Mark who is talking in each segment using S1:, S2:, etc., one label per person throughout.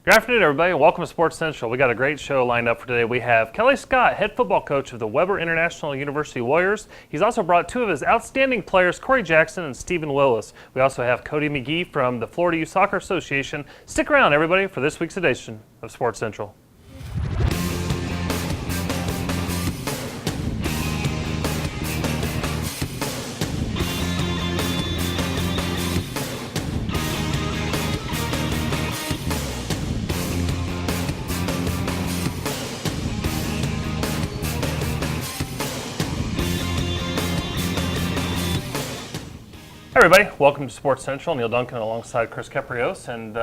S1: Good afternoon, everybody, and welcome to Sports Central. We got a great show lined up for today. We have Kelly Scott, head football coach of the Weber International University Warriors. He's also brought two of his outstanding players, Corey Jackson and Stephen Willis. We also have Cody McGhee from the Florida Youth Soccer Association. Stick around, everybody, for this week's edition of Sports Central. Hey everybody, welcome to Sports Central. Neil Duncan alongside Chris Caprios, and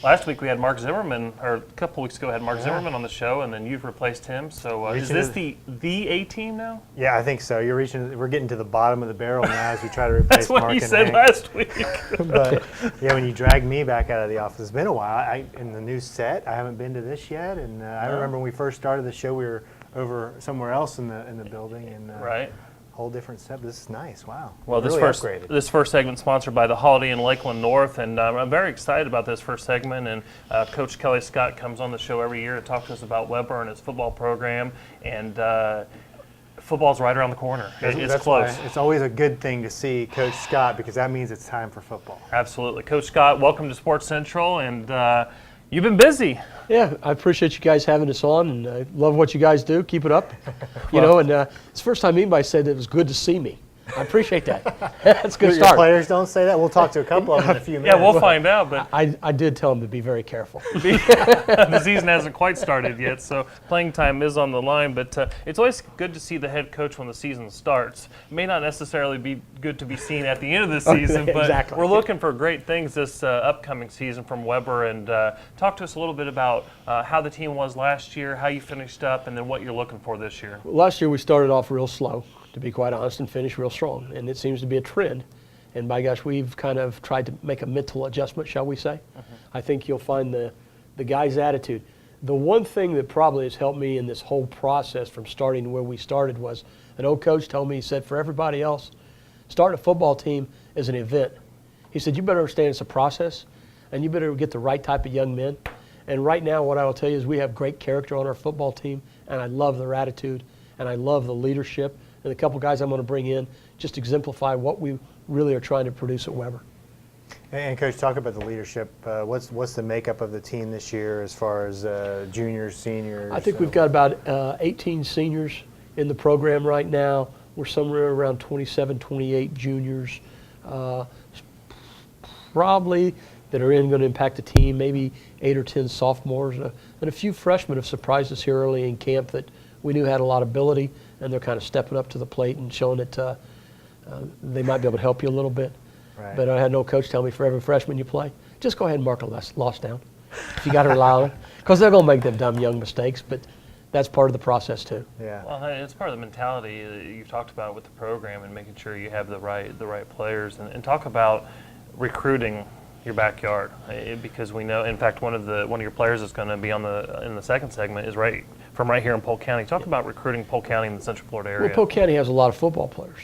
S1: last week we had Mark Zimmerman, or a couple weeks ago we had Mark Zimmerman on the show, and then you've replaced him. So is this the A team now?
S2: Yeah, I think so. We're getting to the bottom of the barrel now as we try to replace Mark.
S1: That's what you said last week.
S2: But yeah, when you drag me back out of the office, it's been a while. In the new set, I haven't been to this yet, and I remember when we first started the show, we were over somewhere else in the building, and
S1: right.
S2: Whole different step. This is nice. Wow.
S1: Well,
S2: really
S1: this first segment sponsored by the Holiday Inn Lakeland North, and I'm very excited about this first segment. And Coach Kelly Scott comes on the show every year to talk to us about Weber and his football program. And football's right around the corner. It's close.
S2: It's always a good thing to see Coach Scott because that means it's time for football.
S1: Absolutely, Coach Scott. Welcome to Sports Central, and you've been busy.
S3: Yeah, I appreciate you guys having us on, and I love what you guys do. Keep it up. And it's the first time anybody said that it was good to see me. I appreciate that. That's a good start.
S2: Your players don't say that. We'll talk to a couple of them in a few minutes.
S1: Yeah, we'll find out. But
S3: I did tell them to be very careful.
S1: The season hasn't quite started yet, so playing time is on the line. But it's always good to see the head coach when the season starts. It may not necessarily be good to be seen at the end of the season, but
S3: exactly.
S1: We're looking for great things this upcoming season from Weber. And talk to us a little bit about how the team was last year, how you finished up, and then what you're looking for this year.
S3: Last year we started off real slow, to be quite honest, and finished real strong. And it seems to be a trend. And by gosh, we've kind of tried to make a mental adjustment, shall we say. I think you'll find the guys' attitude. The one thing that probably has helped me in this whole process from starting where we started was an old coach told me, he said, for everybody else, starting a football team is an event. He said, you better understand it's a process, and you better get the right type of young men. And right now, what I will tell you is we have great character on our football team, and I love their attitude, and I love the leadership. And a couple guys I'm going to bring in just exemplify what we really are trying to produce at Weber.
S2: And Coach, talk about the leadership. What's the makeup of the team this year as far as juniors, seniors?
S3: I think we've got about 18 seniors in the program right now. We're somewhere around 27, 28 juniors, probably that are going to impact the team, maybe 8 or 10 sophomores. And a few freshmen have surprised us here early in camp that we knew had a lot of ability, and they're kind of stepping up to the plate and showing that they might be able to help you a little bit.
S2: Right.
S3: But I had no coach tell me for every freshman you play, just go ahead and mark a loss down if you got to rely on it. Because they're going to make them dumb young mistakes, but that's part of the process too.
S2: Yeah.
S1: Well, it's part of the mentality that you've talked about with the program and making sure you have the right players. And talk about recruiting your backyard, because we know, in fact, one of your players is going to be in the second segment is from right here in Polk County. Talk about recruiting Polk County in the Central Florida area.
S3: Well, Polk County has a lot of football players.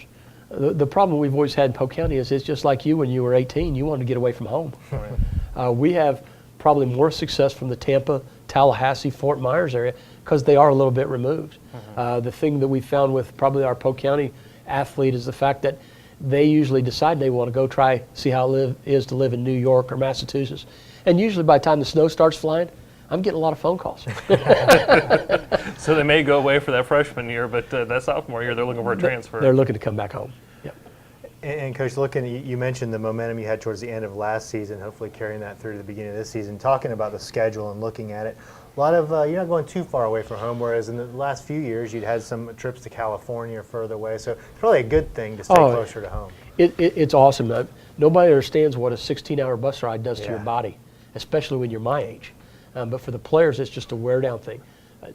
S3: The problem we've always had in Polk County is it's just like you when you were 18, you wanted to get away from home. Right. We have probably more success from the Tampa, Tallahassee, Fort Myers area because they are a little bit removed. The thing that we found with probably our Polk County athlete is the fact that they usually decide they want to go see how it is to live in New York or Massachusetts. And usually by the time the snow starts flying, I'm getting a lot of phone calls.
S1: So they may go away for that freshman year, but that sophomore year, they're looking for a transfer.
S3: They're looking to come back home. Yep.
S2: And Coach, you mentioned the momentum you had towards the end of last season, hopefully carrying that through to the beginning of this season. Talking about the schedule and looking at it, a lot of you're not going too far away from home, whereas in the last few years you'd had some trips to California or further away. So it's probably a good thing to stay closer to home.
S3: It's awesome. Nobody understands what a 16-hour bus ride does to your body, especially when you're my age. But for the players, it's just a wear-down thing.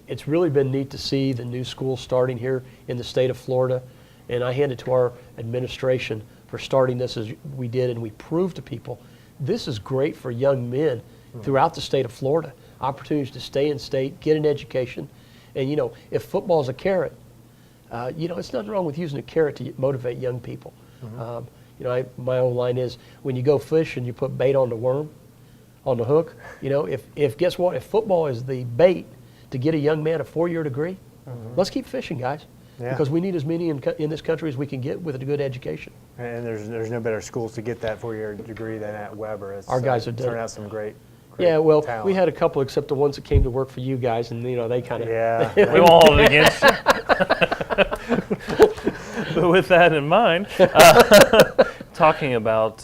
S3: It's really been neat to see the new school starting here in the state of Florida, and I hand it to our administration for starting this as we did, and we proved to people this is great for young men throughout the state of Florida. Opportunities to stay in state, get an education, and if football is a carrot, it's nothing wrong with using a carrot to motivate young people. My old line is, when you go fish and you put bait on the worm, on the hook. You know, if guess what? If football is the bait to get a young man a 4-year degree, let's keep fishing, guys.
S2: Yeah.
S3: Because we need as many in this country as we can get with a good education.
S2: And there's no better schools to get that 4-year degree than at Weber. It's,
S3: Our guys have done
S2: turned
S3: it.
S2: out some great
S3: Yeah, well,
S2: talent.
S3: we had a couple, except the ones that came to work for you guys, and they kind of.
S2: Yeah.
S1: We won't hold it against you. But with that in mind, talking about,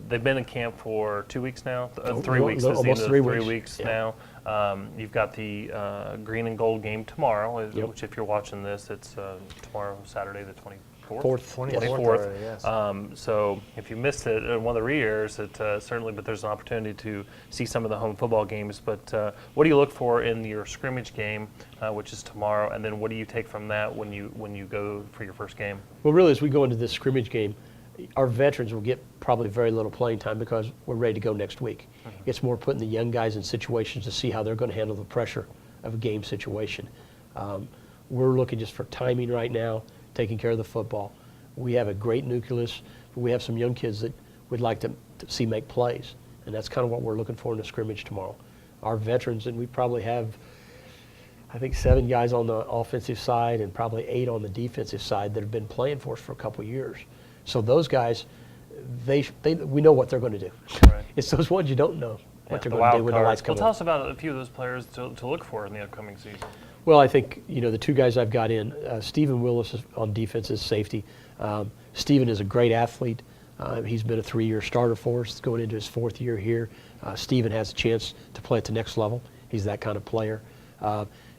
S1: they've been in camp for 2 weeks now, 3 weeks. This is the end
S3: Almost
S1: of
S3: 3
S1: 3
S3: weeks.
S1: weeks
S3: Yeah.
S1: now. You've got the green and gold game tomorrow,
S3: Yep.
S1: which if you're watching this, it's tomorrow, Saturday the 24th.
S2: 24th
S1: 24th.
S2: already, yes.
S1: So if you missed it in one of the re-airs, it certainly, but there's an opportunity to see some of the home football games. But what do you look for in your scrimmage game, which is tomorrow, and then what do you take from that when you go for your first game?
S3: Well, really, as we go into this scrimmage game, our veterans will get probably very little playing time because we're ready to go next week. It's more putting the young guys in situations to see how they're going to handle the pressure of a game situation. We're looking just for timing right now, taking care of the football. We have a great nucleus, but we have some young kids that we'd like to see make plays, and that's kind of what we're looking for in the scrimmage tomorrow. Our veterans, and we probably have, I think, 7 guys on the offensive side and probably 8 on the defensive side that have been playing for us for a couple of years. So those guys, we know what they're going to do.
S1: Right.
S3: It's those ones you don't know what they're
S1: The
S3: going to do
S1: wild
S3: when the lights
S1: cards.
S3: come
S1: Well, tell
S3: on.
S1: us about a few of those players to look for in the upcoming season.
S3: Well, I think, the 2 guys I've got in, Stephen Willis is on defense as safety. Stephen is a great athlete. He's been a 3-year starter for us, going into his 4th year here. Stephen has a chance to play at the next level. He's that kind of player.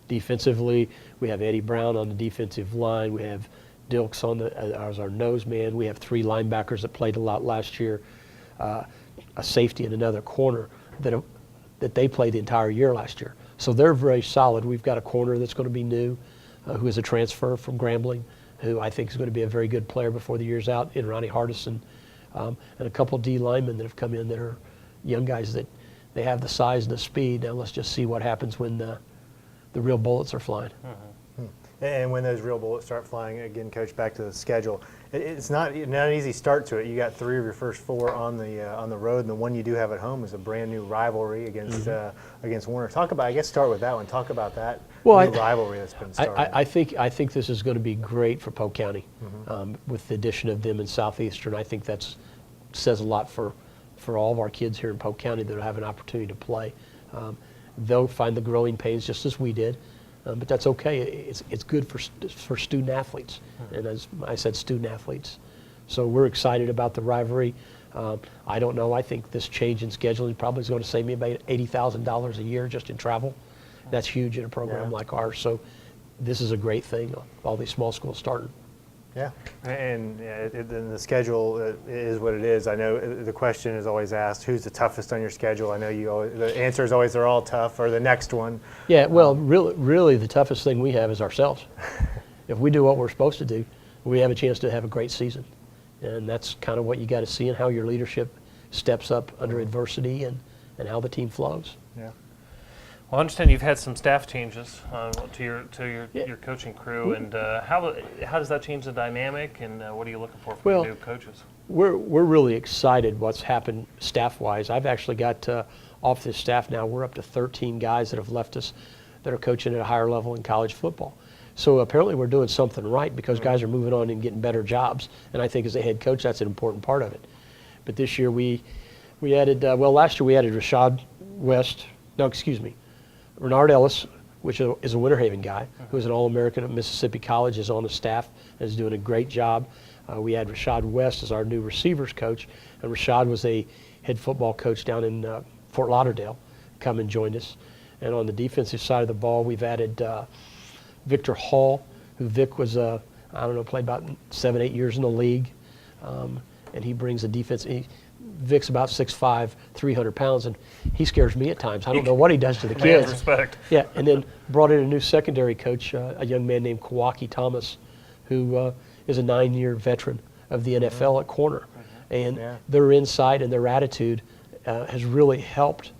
S3: Defensively, we have Eddie Brown on the defensive line. We have Dilks as our nose man. We have 3 linebackers that played a lot last year, a safety and another corner that they played the entire year last year. So they're very solid. We've got a corner that's going to be new, who is a transfer from Grambling, who I think is going to be a very good player before the year's out, in Ronnie Hardison, and a couple D linemen that have come in that are young guys that they have the size and the speed. Now let's just see what happens when the real bullets are flying.
S2: And when those real bullets start flying, again, Coach, back to the schedule, it's not an easy start to it. You got 3 of your first 4 on the road, and the one you do have at home is a brand new rivalry against Warner. Start with that one. Talk about that new rivalry that's been started.
S3: I think this is going to be great for Polk County with the addition of them in Southeastern. I think that says a lot for all of our kids here in Polk County that have an opportunity to play. They'll find the growing pains just as we did. But that's okay. It's good for student athletes, and as I said, student athletes. So we're excited about the rivalry. I don't know. I think this change in scheduling probably is going to save me about $80,000 a year just in travel. That's huge in a program like ours. So this is a great thing. All these small schools starting.
S2: Yeah, and the schedule is what it is. I know the question is always asked, who's the toughest on your schedule? I know the answer is always they're all tough, or the next one.
S3: Yeah, well, really the toughest thing we have is ourselves. If we do what we're supposed to do, we have a chance to have a great season. And that's kind of what you got to see and how your leadership steps up under adversity and how the team flows.
S2: Yeah.
S1: Well, I understand you've had some staff changes to your coaching crew, and how does that change the dynamic, and what are you looking for from new coaches?
S3: We're really excited what's happened staff-wise. I've actually got off this staff now, we're up to 13 guys that have left us that are coaching at a higher level in college football. So apparently we're doing something right because guys are moving on and getting better jobs, and I think as a head coach that's an important part of it. But this year we added, last year we added Renard Ellis, which is a Winter Haven guy, who's an All-American at Mississippi College, is on the staff and is doing a great job. We had Rashad West as our new receivers coach, and Rashad was a head football coach down in Fort Lauderdale, come and joined us. And on the defensive side of the ball, we've added Victor Hall, who Vic was, played about 7-8 years in the league, and he brings a defense. Vic's about 6'5", 300 pounds, and he scares me at times. I don't know what he does to the kids.
S1: Respect.
S3: Yeah, and then brought in a new secondary coach, a young man named Kawaki Thomas, who is a 9-year veteran of the NFL at corner. And their insight and their attitude has really helped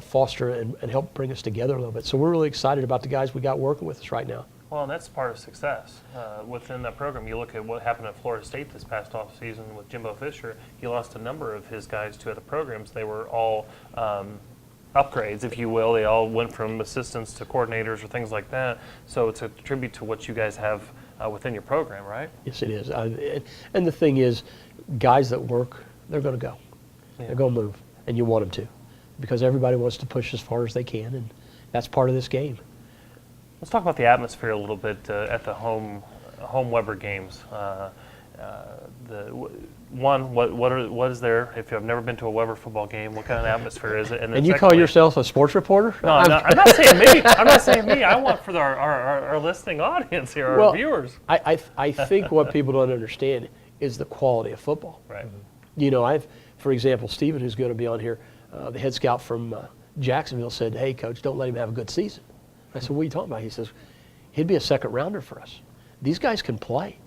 S3: foster and help bring us together a little bit. So we're really excited about the guys we got working with us right now.
S1: Well, and that's part of success within that program. You look at what happened at Florida State this past off season with Jimbo Fisher. He lost a number of his guys to other programs. They were all upgrades, if you will. They all went from assistants to coordinators or things like that. So it's a tribute to what you guys have within your program, right?
S3: Yes, it is. And the thing is, guys that work, they're going to go.
S1: Yeah.
S3: They're going to move, and you want them to, because everybody wants to push as far as they can, and that's part of this game.
S1: Let's talk about the atmosphere a little bit at the home Weber games. What is there? If you've never been to a Weber football game, what kind of atmospire is it?
S3: And you call yourself a sports reporter?
S1: No, I'm not saying me. I'm not saying me. I want for our listening audience here, our viewers.
S3: I think what people don't understand is the quality of football.
S1: Right.
S3: You know, for example, Stephen, who's going to be on here, the head scout from Jacksonville, said, "Hey, coach, don't let him have a good season." I said, "What are you talking about?" He says, "He'd be a second rounder for us. These guys can play.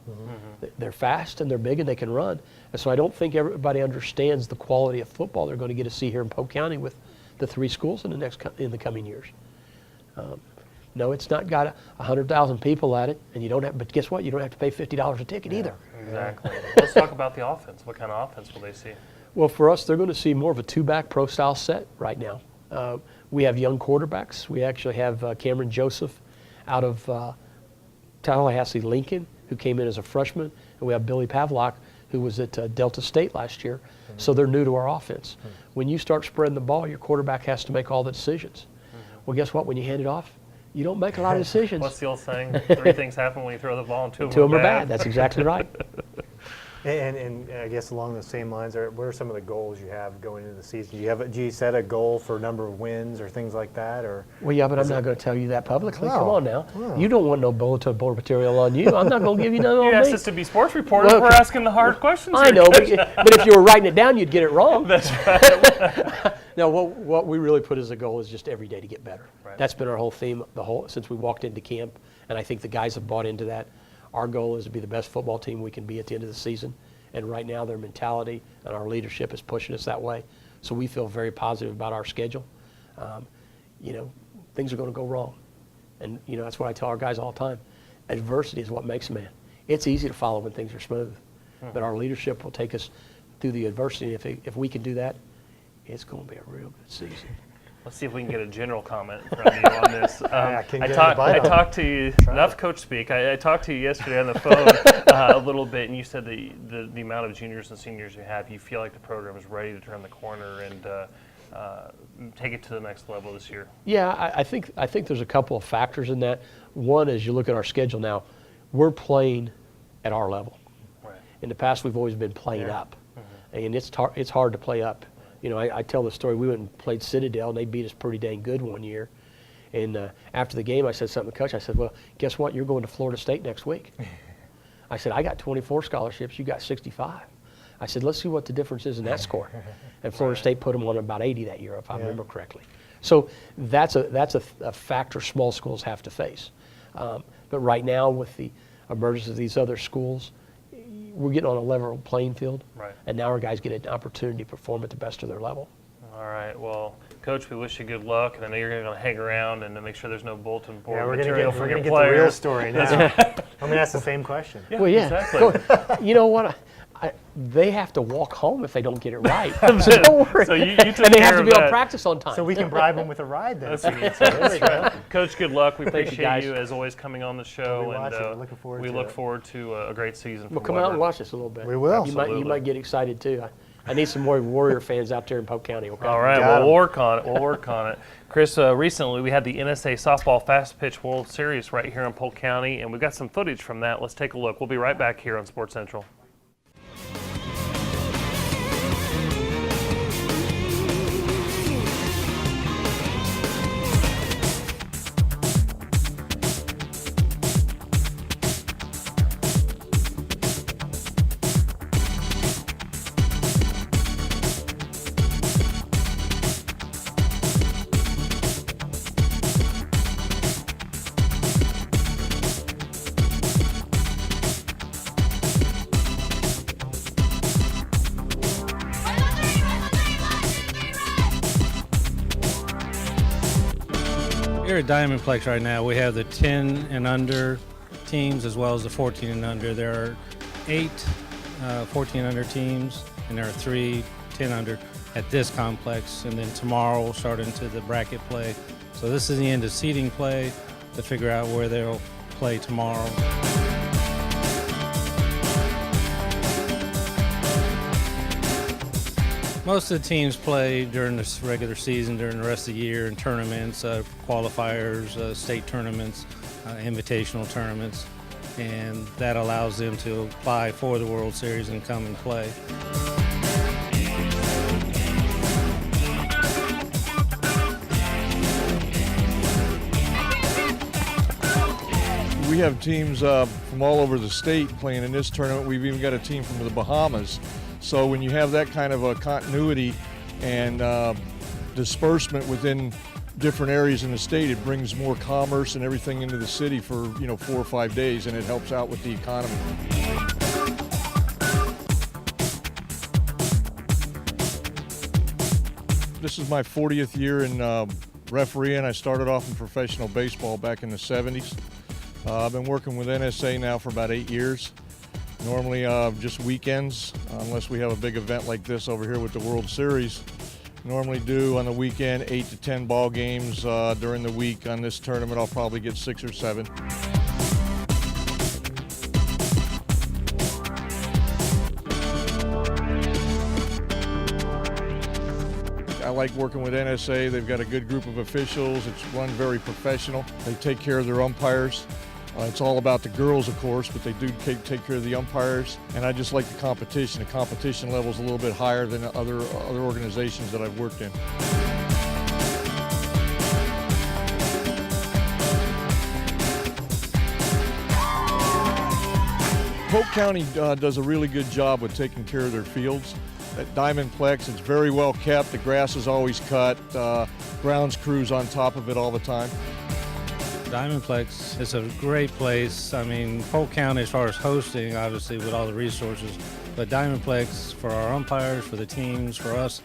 S3: They're fast and they're big and they can run." And so I don't think everybody understands the quality of football they're going to get to see here in Polk County with the 3 schools in the coming years. No, it's not got 100,000 people at it, and you don't have. But guess what? You don't have to pay $50 a ticket either.
S1: Exactly. Let's talk about the offense. What kind of offense will they see?
S3: Well, for us, they're going to see more of a 2-back pro-style set right now. We have young quarterbacks. We actually have Cameron Joseph out of Tallahassee Lincoln, who came in as a freshman, and we have Billy Pavlock, who was at Delta State last year. So they're new to our offense. When you start spreading the ball, your quarterback has to make all the decisions. Well, guess what? When you hand it off, you don't make a lot of decisions.
S1: What's the old saying? 3 things happen when you throw the ball, and 2 of
S3: Two
S1: them
S3: of them are bad. That's exactly right.
S2: And I guess along the same lines, what are some of the goals you have going into the season? Do you set a goal for number of wins or things like that, or?
S3: Well, yeah, but I'm not going to tell you that publicly.
S2: No.
S3: Come on now.
S2: No.
S3: You don't want no bulletin board material on you. I'm not going to give you none on
S1: You
S3: me.
S1: asked us to be sports reporters.
S3: Well,
S1: We're asking the hard questions
S3: I
S1: here.
S3: know, but if you were writing it down, you'd get it wrong.
S1: That's right.
S3: No, what we really put as a goal is just every day to get better.
S1: Right.
S3: That's been our whole theme since we walked into camp, and I think the guys have bought into that. Our goal is to be the best football team we can be at the end of the season, and right now their mentality and our leadership is pushing us that way. So we feel very positive about our schedule. You know, things are going to go wrong, and you know that's what I tell our guys all the time. Adversity is what makes a man. It's easy to follow when things are smooth, but our leadership will take us through the adversity. If we can do that, it's going to be a real good season.
S1: Let's see if we can get a general comment from you on this. I talked to you, enough coach speak. I talked to you yesterday on the phone a little bit, and you said the amount of juniors and seniors you have, you feel like the program is ready to turn the corner and take it to the next level this year.
S3: Yeah, I think there's a couple of factors in that. One is you look at our schedule now, we're playing at our level.
S1: Right.
S3: In the past, we've always been playing up, and it's hard to play up. You know, I tell the story, we went and played Citadel, and they beat us pretty dang good one year. And after the game, I said something to Coach. I said, well, guess what? You're going to Florida State next week. I said, I got 24 scholarships. You got 65. I said, let's see what the difference is in that score. And Florida State put them on about 80 that year, if I remember correctly. So that's a factor small schools have to face. But right now, with the emergence of these other schools, we're getting on a level playing field,
S1: right.
S3: And now our guys get an opportunity to perform at the best of their level.
S1: All right. Well, Coach, we wish you good luck, and I know you're going to hang around and to make sure there's no bulletin board material from your
S2: get
S1: players.
S2: the real story now. I'm going to ask the same question.
S1: Yeah,
S3: Well, yeah.
S1: exactly.
S3: You know what? They have to walk home if they don't get it right. So don't worry.
S1: So you took
S3: and they have
S1: care
S3: to
S1: of
S3: be on
S1: that.
S3: practice on time.
S2: So we can bribe them with a ride then.
S1: That's right. Coach, good luck. We
S3: you,
S1: appreciate
S3: guys.
S1: you as always coming on the show,
S2: We'll be watching. We're
S1: and
S2: looking forward
S1: we
S2: to
S1: look
S2: it.
S1: forward to a great season.
S3: Well,
S1: for
S3: come out and
S1: Weber.
S3: watch us a little bit.
S2: We will.
S3: You
S1: Absolutely.
S3: might get excited too. I need some more Warrior fans out there in Polk County. Okay.
S1: All right,
S2: Got
S1: we'll
S2: 'em.
S1: work on it. We'll work on it. Chris, recently we had the NSA Softball Fast Pitch World Series right here in Polk County, and we've got some footage from that. Let's take a look. We'll be right back here on Sports Central.
S4: Here at Diamondplex right now, we have the 10 and under teams as well as the 14 and under. There are 8 14 under teams, and there are 3 10 under at this complex. And then tomorrow we'll start into the bracket play. So this is the end of seeding play to figure out where they'll play tomorrow. Most of the teams play during this regular season, during the rest of the year in tournaments, qualifiers, state tournaments, invitational tournaments, and that allows them to apply for the World Series and come and play.
S5: We have teams from all over the state playing in this tournament. We've even got a team from the Bahamas. So when you have that kind of a continuity and disbursement within different areas in the state, it brings more commerce and everything into the city for 4 or 5 days, and it helps out with the economy. This is my 40th year in refereeing. I started off in professional baseball back in the 70s. I've been working with NSA now for about 8 years. Normally just weekends, unless we have a big event like this over here with the World Series. Normally do on the weekend 8 to 10 ball games during the week. On this tournament, I'll probably get 6 or 7. I like working with NSA. They've got a good group of officials. It's run very professional. They take care of their umpires. It's all about the girls, of course, but they do take care of the umpires. And I just like the competition. The competition level is a little bit higher than other organizations that I've worked in. Polk County does a really good job with taking care of their fields. At Diamondplex, it's very well kept. The grass is always cut. Grounds crews on top of it all the time.
S4: Diamondplex is a great place. I mean, Polk County, as far as hosting, obviously, with all the resources, but Diamondplex, for our umpires, for the teams, for us,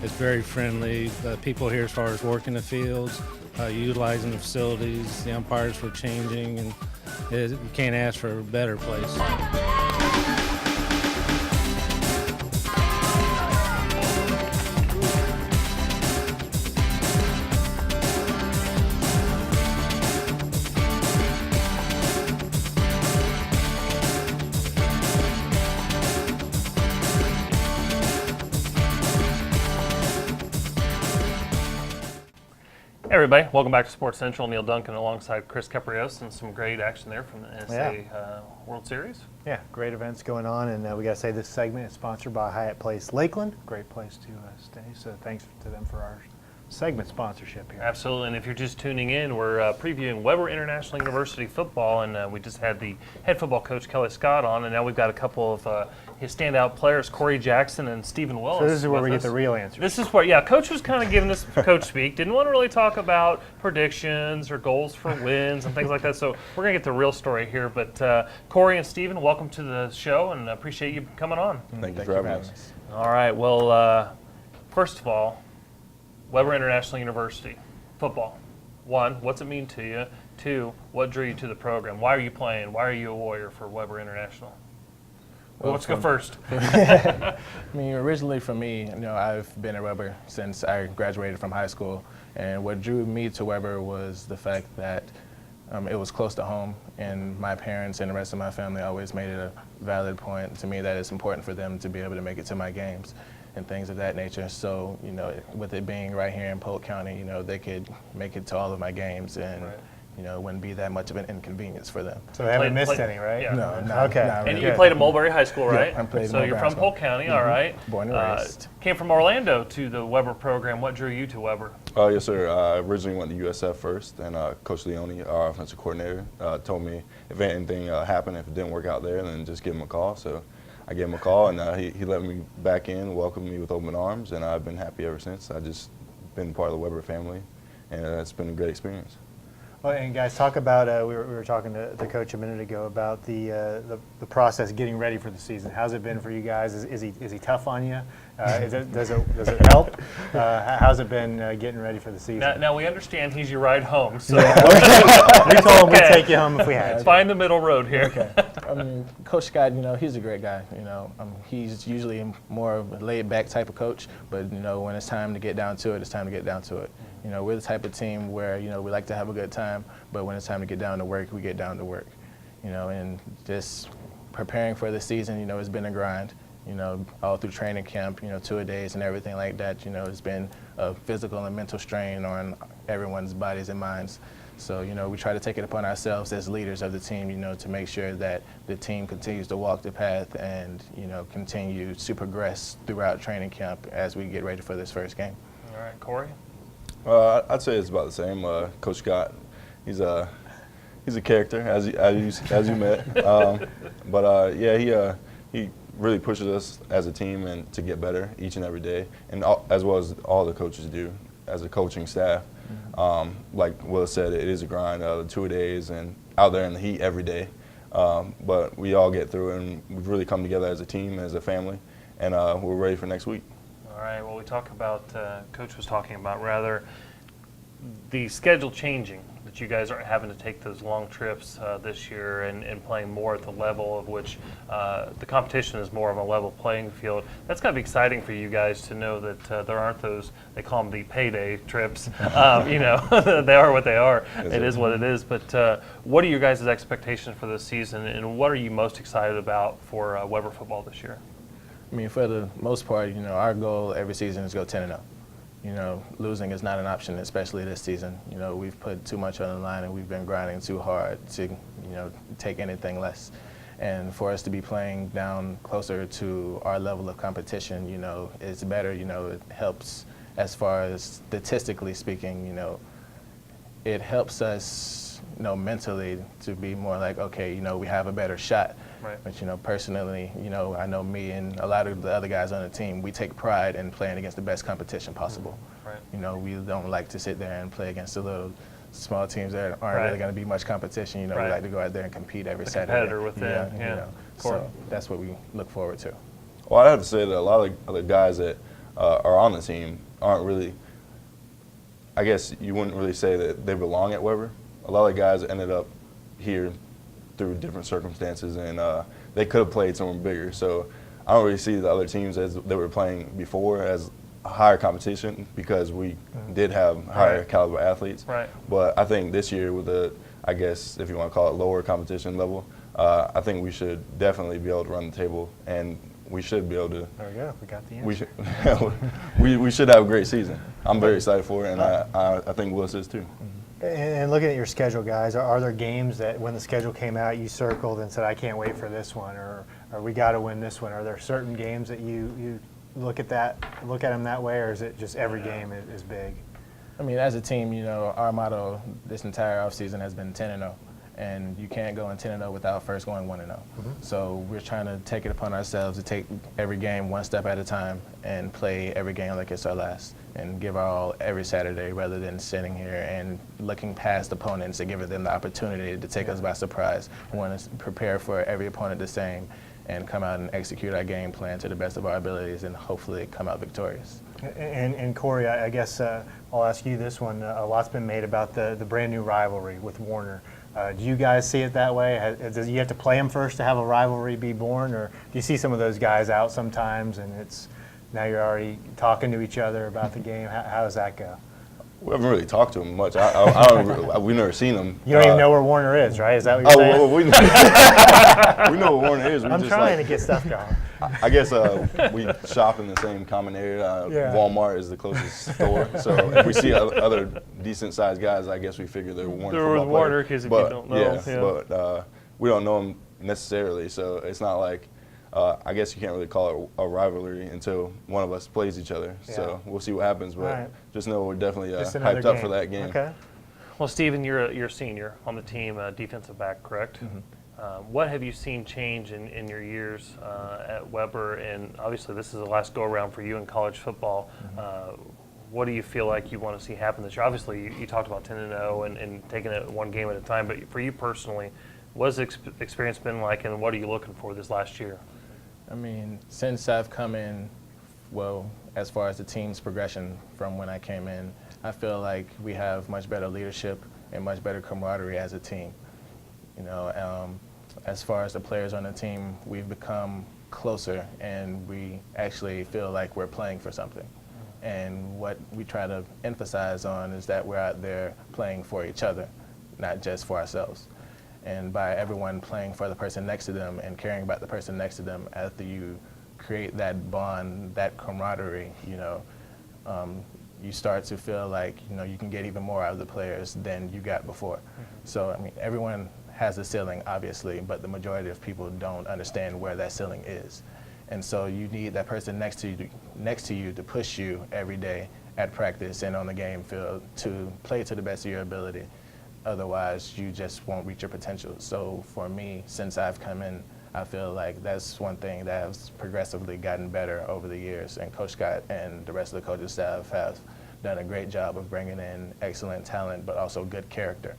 S4: is very friendly. The people here, as far as working the fields, utilizing the facilities, the umpires for changing, and you can't ask for a better place.
S1: Hey everybody, welcome back to Sports Central. Neil Duncan alongside Chris Caprios, and some great action there from the NSA World Series.
S2: Yeah, great events going on, and we got to say this segment is sponsored by Hyatt Place Lakeland. Great place to stay, so thanks to them for our segment sponsorship here.
S1: Absolutely, and if you're just tuning in, we're previewing Weber International University football, and we just had the head football coach, Kelly Scott, on, and now we've got a couple of his standout players, Corey Jackson and Stephen Willis.
S2: So this is where we get the real answers.
S1: This is where, Coach was kind of giving us coach speak. Didn't want to really talk about predictions or goals for wins and things like that, so we're going to get the real story here. But Corey and Stephen, welcome to the show, and appreciate you coming on.
S6: Thank you for having us.
S1: All right, well, first of all, Weber International University, football. 1, what's it mean to you? 2, what drew you to the program? Why are you playing? Why are you a Warrior for Weber International? Well, let's go first.
S6: I mean, originally for me, I've been at Weber since I graduated from high school, and what drew me to Weber was the fact that it was close to home, and my parents and the rest of my family always made it a valid point to me that it's important for them to be able to make it to my games and things of that nature. So, with it being right here in Polk County, they could make it to all of my games, and it wouldn't be that much of an inconvenience for them.
S2: So they haven't missed any, right?
S1: Yeah.
S6: No,
S2: Okay.
S6: not
S1: And
S6: really.
S1: you played at Mulberry High School, right?
S6: Yeah, I played at
S1: So you're
S6: Mulberry
S1: from
S6: High
S1: Polk County, all right.
S6: Born and raised.
S1: Came from Orlando to the Weber program. What drew you to Weber?
S7: Oh, yes, sir. I originally went to USF first, and Coach Leone, our offensive coordinator, told me if anything happened, if it didn't work out there, then just give him a call. So I gave him a call, and he let me back in, welcomed me with open arms, and I've been happy ever since. I've just been part of the Weber family, and it's been a great experience.
S2: Well, and guys, talk about we were talking to the coach a minute ago about the process getting ready for the season. How's it been for you guys? Is he tough on you? Does it help? How's it been getting ready for the season?
S1: Now we understand he's your ride home, so
S2: We told him we'd
S1: okay.
S2: take you home if we had to.
S1: find the middle road here.
S6: Okay. I mean, Coach Scott, he's a great guy. He's usually more of a laid-back type of coach, but when it's time to get down to it, it's time to get down to it. We're the type of team where we like to have a good time, but when it's time to get down to work, we get down to work. And just preparing for the season, it's been a grind. All through training camp, 2-a-days and everything like that. It's been a physical and mental strain on everyone's bodies and minds. So, we try to take it upon ourselves as leaders of the team, to make sure that the team continues to walk the path and, continue to progress throughout training camp as we get ready for this first game.
S1: All right, Corey?
S7: I'd say it's about the same. Coach Scott, he's a character, as you met. He really pushes us as a team and to get better each and every day, and as well as all the coaches do as a coaching staff. Like Willis said, it is a grind, the 2-a-days and out there in the heat every day. But we all get through it, and we've really come together as a team, as a family, and we're ready for next week.
S1: All right, well, we talk about, Coach was talking about rather the schedule changing, that you guys aren't having to take those long trips this year and playing more at the level of which the competition is more of a level playing field. That's got to be exciting for you guys to know that there aren't those, they call them the payday trips. They are what they are. It is what it is. But what are your guys' expectations for this season, and what are you most excited about for Weber football this year?
S6: I mean, for the most part, our goal every season is to go 10-0. Losing is not an option, especially this season. We've put too much on the line, and we've been grinding too hard to, take anything less. And for us to be playing down closer to our level of competition, it's better. It helps as far as statistically speaking. It helps us, mentally to be more like, okay, we have a better shot.
S1: Right.
S6: But, personally, I know me and a lot of the other guys on the team, we take pride in playing against the best competition possible.
S1: Right.
S6: We don't like to sit there and play against the little small teams that aren't
S1: Right.
S6: really going to be much competition.
S1: Right.
S6: We like to go out there and compete every
S1: The
S6: Saturday.
S1: competitor within, yeah.
S6: So that's what we look forward to.
S7: Well, I have to say that a lot of the guys that are on the team aren't really, I guess you wouldn't really say that they belong at Weber. A lot of guys ended up here through different circumstances, and they could have played somewhere bigger. So I don't really see the other teams as they were playing before as a higher competition, because we did have higher caliber athletes.
S1: Right.
S7: But I think this year with the, I guess if you want to call it lower competition level, I think we should definitely be able to run the table, and we should be able to.
S2: There we go. We got the answer.
S7: We should, we should have a great season. I'm very excited for it, and I think Willis is too.
S2: And looking at your schedule, guys, are there games that when the schedule came out you circled and said, I can't wait for this one, or we got to win this one? Are there certain games that you look at them that way, or is it just every game is big?
S6: I mean, as a team, our motto this entire offseason has been 10-0. And you can't go in 10-0 without first going 1-0. So we're trying to take it upon ourselves to take every game one step at a time and play every game like it's our last, and give our all every Saturday, rather than sitting here and looking past opponents and giving them the opportunity to take us by surprise. We want to prepare for every opponent the same and come out and execute our game plan to the best of our abilities and hopefully come out victorious.
S2: And Corey, I guess I'll ask you this one. A lot's been made about the brand new rivalry with Warner. Do you guys see it that way? Do you have to play them first to have a rivalry be born, or do you see some of those guys out sometimes and it's now you're already talking to each other about the game? How does that go?
S7: We haven't really talked to him much. We've never seen him.
S2: You don't even know where Warner is, right? Is that what you're saying?
S7: Well, we know where Warner is.
S2: I'm trying to get stuff going.
S7: I guess we shop in the same common area. Walmart is the closest store. So if we see other decent-sized guys, I guess we figure they're Warner.
S1: They're with Warner, because if you don't know.
S7: But we don't know them necessarily. So it's not like, I guess you can't really call it a rivalry until one of us plays each other. Yeah. So we'll see what happens. But just know we're definitely hyped up for that game.
S2: Okay.
S1: Well, Steven, you're a senior on the team, defensive back, correct?
S6: Mm-hmm.
S1: What have you seen change in your years at Weber? And obviously this is the last go-around for you in college football. what do you feel like you want to see happen this year? Obviously, you talked about 10-0 and taking it one game at a time, but for you personally, what has the experience been like, and what are you looking for this last year?
S6: I mean, since I've come in, well, as far as the team's progression from when I came in, I feel like we have much better leadership and much better camaraderie as a team. You know, as far as the players on the team, we've become closer, and we actually feel like we're playing for something. And what we try to emphasize on is that we're out there playing for each other, not just for ourselves. And by everyone playing for the person next to them and caring about the person next to them, after you create that bond, that camaraderie, you know, you start to feel like, you know, you can get even more out of the players than you got before. So, I mean, everyone has a ceiling, obviously, but the majority of people don't understand where that ceiling is. And so you need that person next to you to push you every day at practice and on the game field to play to the best of your ability. Otherwise, you just won't reach your potential. So for me, since I've come in, I feel like that's one thing that has progressively gotten better over the years. And Coach Scott and the rest of the coaching staff have done a great job of bringing in excellent talent, but also good character.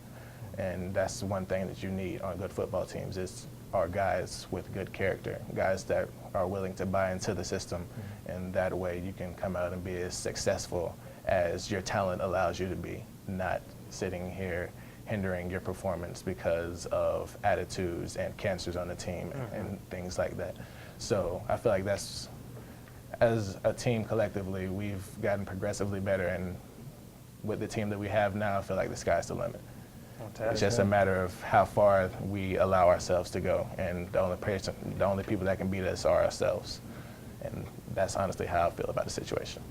S6: And that's one thing that you need on good football teams are guys with good character, guys that are willing to buy into the system. And that way you can come out and be as successful as your talent allows you to be, not sitting here hindering your performance because of attitudes and cancers on the team and things like that. So I feel like that's, as a team collectively, we've gotten progressively better, and with the team that we have now, I feel like the sky's the limit.
S1: Fantastic.
S6: It's just a matter of how far we allow ourselves to go, and the only people that can beat us are ourselves. And that's honestly how I feel about the situation.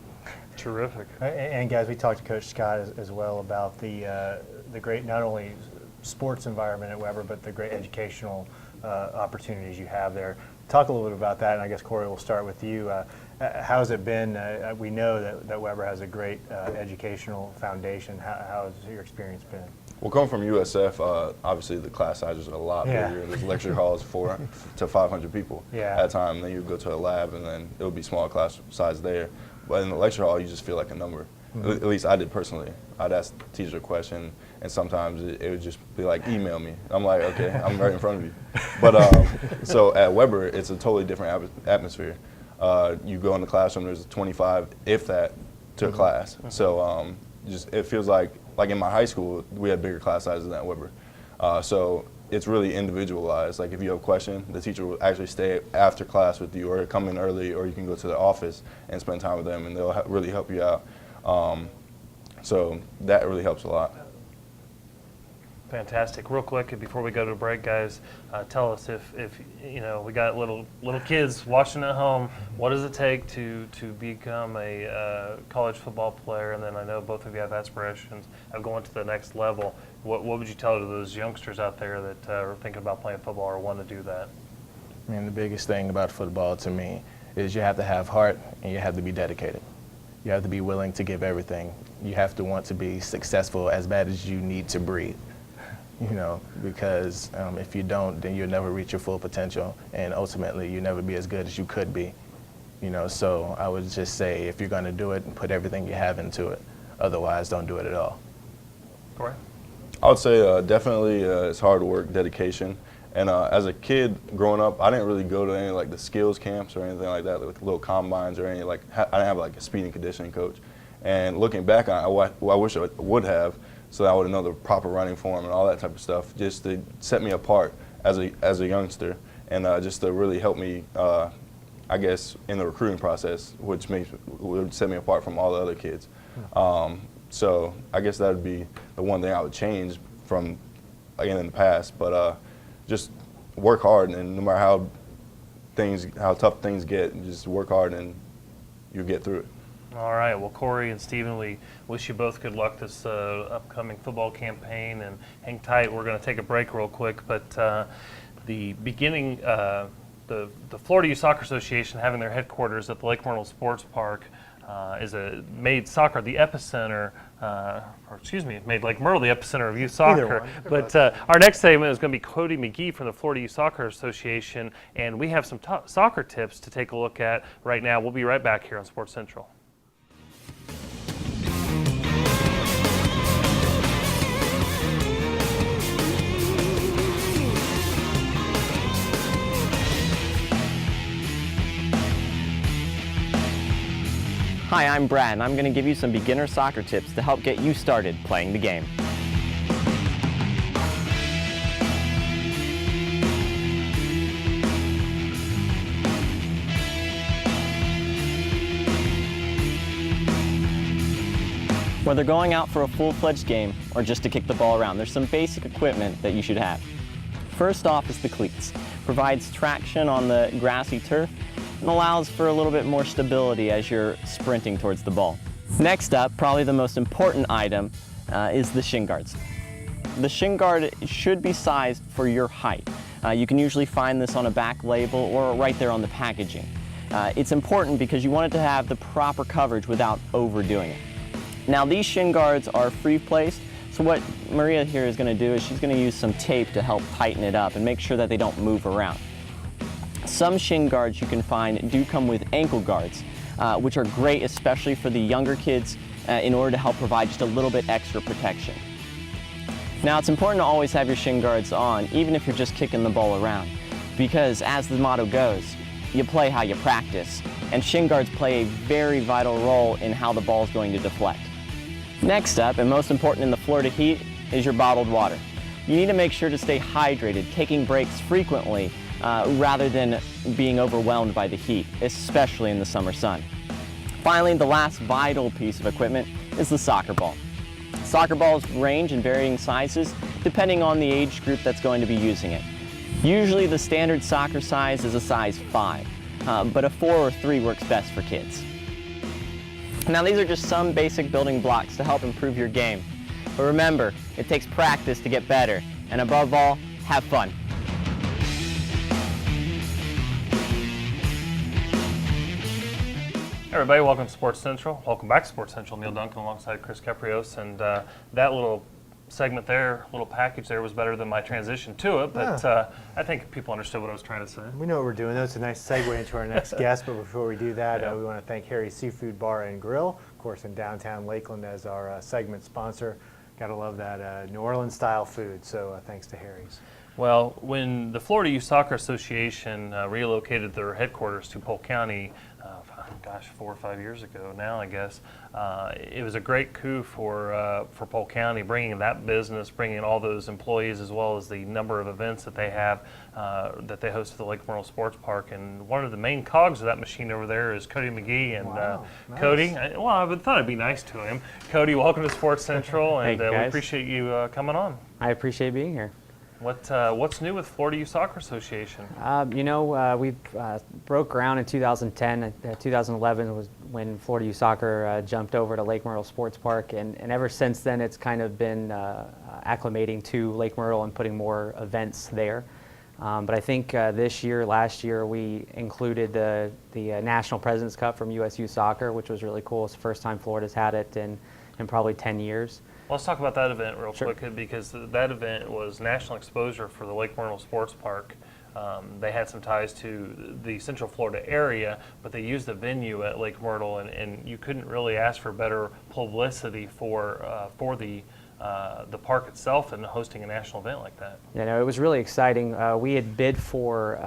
S1: Terrific.
S2: And guys, we talked to Coach Scott as well about the great, not only sports environment at Weber, but the great educational opportunities you have there. Talk a little bit about that, and I guess Corey, we'll start with you. How has it been? We know that Weber has a great educational foundation. How has your experience been?
S7: Well, coming from USF, obviously the class sizes are a lot bigger. There's lecture halls 400 to 500 people at a time. Then you go to a lab, and then it would be small class size there. But in the lecture hall, you just feel like a number. At least I did personally. I'd ask the teacher a question, and sometimes it would just be like, email me. I'm like, okay, I'm right in front of you. But so at Weber, it's a totally different atmosphere. You go in the classroom, there's 25, if that, to a class. So just it feels like in my high school, we had bigger class sizes than at Weber. So it's really individualized. Like if you have a question, the teacher will actually stay after class with you, or come in early, or you can go to the office and spend time with them, and they'll really help you out. So that really helps a lot.
S1: Fantastic. Real quick, before we go to break, guys, tell us if you know, we got little kids watching at home, what does it take to become a college football player? And then I know both of you have aspirations of going to the next level. What would you tell to those youngsters out there that are thinking about playing football or want to do that?
S6: I mean, the biggest thing about football to me is you have to have heart and you have to be dedicated. You have to be willing to give everything. You have to want to be successful as bad as you need to breathe. You know, because if you don't, then you'll never reach your full potential, and ultimately you'll never be as good as you could be. You know, so I would just say, if you're going to do it, put everything you have into it. Otherwise, don't do it at all.
S1: Correct.
S7: I would say definitely it's hard work, dedication. And as a kid growing up, I didn't really go to any like the skills camps or anything like that, like little combines or any I didn't have like a speed and conditioning coach. And looking back on it, I wish I would have, so that I would know the proper running form and all that type of stuff, just to set me apart as a youngster, and just to really help me, I guess, in the recruiting process, which would set me apart from all the other kids. So I guess that would be the one thing I would change from, again, in the past. But just work hard, and no matter how tough things get, just work hard and you'll get through it.
S1: All right. Well, Corey and Stephen, we wish you both good luck this upcoming football campaign, and hang tight. We're going to take a break real quick, but the beginning, the Florida Youth Soccer Association having their headquarters at the Lake Myrtle Sports Park made soccer the epicenter, made Lake Myrtle the epicenter of youth soccer. But our next segment is going to be Cody McGhee from the Florida Youth Soccer Association, and we have some soccer tips to take a look at right now. We'll be right back here on Sports Central.
S8: Hi, I'm Brad, and I'm going to give you some beginner soccer tips to help get you started playing the game. Whether going out for a full-fledged game or just to kick the ball around, there's some basic equipment that you should have. First off is the cleats. Provides traction on the grassy turf and allows for a little bit more stability as you're sprinting towards the ball. Next up, probably the most important item, is the shin guards. The shin guard should be sized for your height. You can usually find this on a back label or right there on the packaging. It's important because you want it to have the proper coverage without overdoing it. Now these shin guards are free placed, so what Maria here is going to do is she's going to use some tape to help tighten it up and make sure that they don't move around. Some shin guards you can find do come with ankle guards, which are great especially for the younger kids in order to help provide just a little bit extra protection. Now it's important to always have your shin guards on, even if you're just kicking the ball around, because as the motto goes, you play how you practice, and shin guards play a very vital role in how the ball is going to deflect. Next up, and most important in the Florida heat, is your bottled water. You need to make sure to stay hydrated, taking breaks frequently, rather than being overwhelmed by the heat, especially in the summer sun. Finally, the last vital piece of equipment is the soccer ball. Soccer balls range in varying sizes depending on the age group that's going to be using it. Usually the standard soccer size is a size 5, but a 4 or 3 works best for kids. Now these are just some basic building blocks to help improve your game. But remember, it takes practice to get better, and above all, have fun.
S1: Hey everybody, welcome to Sports Central. Welcome back to Sports Central. Neil Duncan alongside Chris Caprios, and that little segment there, little package there was better than my transition to it, but I think people understood what I was trying to say.
S2: We know what we're doing. That's a nice segue into our next guest, but before we do that, we want to thank Harry's Seafood Bar and Grill, of course, in downtown Lakeland as our segment sponsor. Got to love that New Orleans-style food, so thanks to Harry's.
S1: Well, when the Florida Youth Soccer Association relocated their headquarters to Polk County, 4 or 5 years ago now, I guess, it was a great coup for Polk County, bringing that business, bringing all those employees, as well as the number of events that they have, that they host at the Lake Myrtle Sports Park. And one of the main cogs of that machine over there is Cody McGhee. And
S2: Nice.
S1: Cody, I thought I'd be nice to him. Cody, welcome to Sports Central, and
S9: Thank you,
S1: we
S9: guys.
S1: appreciate you coming on.
S9: I appreciate being here.
S1: What's new with Florida Youth Soccer Association?
S9: We broke ground in 2010. 2011 was when Florida Youth Soccer jumped over to Lake Myrtle Sports Park, and ever since then it's kind of been acclimating to Lake Myrtle and putting more events there. But I think last year, we included the National President's Cup from US Youth Soccer, which was really cool. It's the first time Florida's had it in probably 10 years.
S1: Let's talk about that event real
S9: Sure.
S1: quick, because that event was national exposure for the Lake Myrtle Sports Park. They had some ties to the Central Florida area, but they used the venue at Lake Myrtle, and you couldn't really ask for better publicity for the park itself and hosting a national event like that.
S9: It was really exciting. We had bid for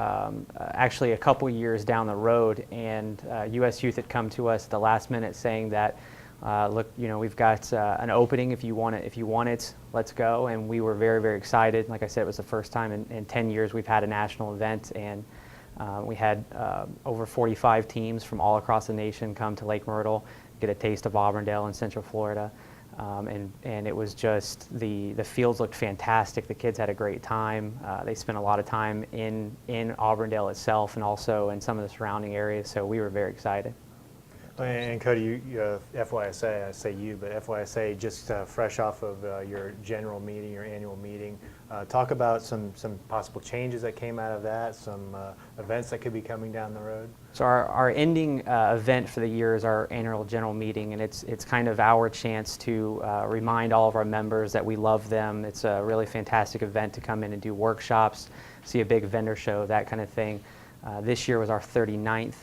S9: actually a couple years down the road, and US Youth had come to us at the last minute saying that, look, we've got an opening. If you want it, let's go. And we were very, very excited. Like I said, it was the first time in 10 years we've had a national event, and we had over 45 teams from all across the nation come to Lake Myrtle, get a taste of Auburndale and Central Florida. And it was just, the fields looked fantastic. The kids had a great time. They spent a lot of time in Auburndale itself and also in some of the surrounding areas, so we were very excited.
S2: And Cody, FYSA, I say you, but FYSA, just fresh off of your general meeting, your annual meeting, talk about some possible changes that came out of that, some events that could be coming down the road.
S9: So our ending event for the year is our annual general meeting, and it's kind of our chance to remind all of our members that we love them. It's a really fantastic event to come in and do workshops, see a big vendor show, that kind of thing. This year was our 39th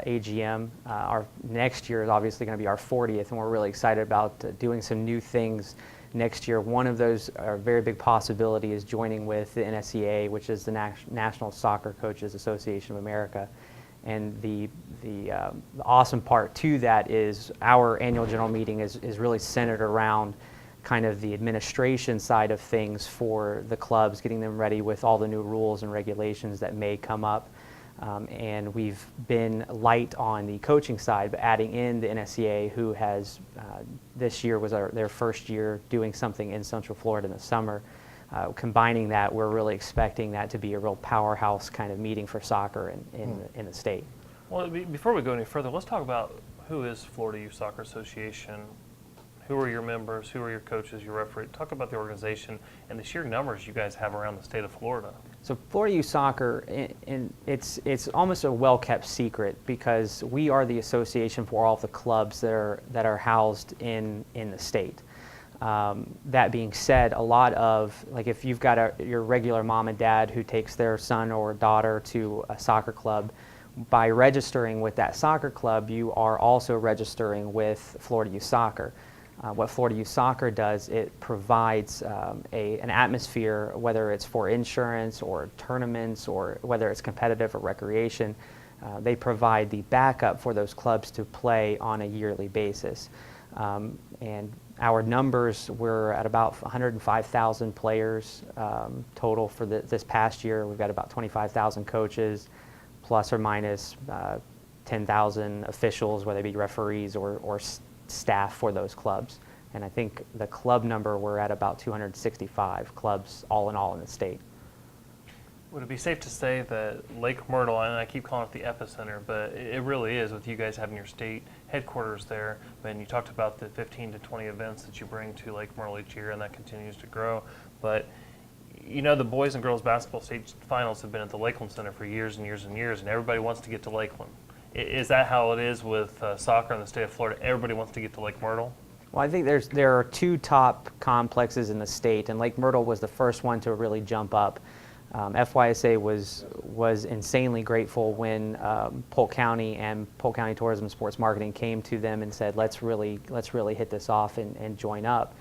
S9: AGM. Our next year is obviously going to be our 40th, and we're really excited about doing some new things next year. One of those, a very big possibility, is joining with the NSCA, which is the National Soccer Coaches Association of America. And the awesome part to that is our annual general meeting is really centered around kind of the administration side of things for the clubs, getting them ready with all the new rules and regulations that may come up. And we've been light on the coaching side, but adding in the NSCA, who has this year was their first year doing something in Central Florida in the summer. Combining that, we're really expecting that to be a real powerhouse kind of meeting for soccer in the state.
S1: Well, before we go any further, let's talk about who is Florida Youth Soccer Association. Who are your members? Who are your coaches, your referee? Talk about the organization and the sheer numbers you guys have around the state of Florida.
S9: So Florida Youth Soccer, it's almost a well-kept secret because we are the association for all of the clubs that are housed in the state. That being said, a lot of, like if you've got your regular mom and dad who takes their son or daughter to a soccer club, by registering with that soccer club, you are also registering with Florida Youth Soccer. What Florida Youth Soccer does, it provides an atmosphere, whether it's for insurance or tournaments or whether it's competitive or recreation. They provide the backup for those clubs to play on a yearly basis. And our numbers, we're at about 105,000 players total for this past year. We've got about 25,000 coaches, plus or minus 10,000 officials, whether they be referees or staff for those clubs. And I think the club number, we're at about 265 clubs all in the state.
S1: Would it be safe to say that Lake Myrtle, and I keep calling it the epicenter, but it really is with you guys having your state headquarters there, and you talked about the 15 to 20 events that you bring to Lake Myrtle each year, and that continues to grow. But you know, the boys and girls basketball state finals have been at the Lakeland Center for years and years and years, and everybody wants to get to Lakeland. Is that how it is with soccer in the state of Florida? Everybody wants to get to Lake Myrtle?
S9: Well, I think there are two top complexes in the state, and Lake Myrtle was the first one to really jump up. FYSA was insanely grateful when Polk County and Polk County Tourism and Sports Marketing came to them and said, let's really hit this off and join up.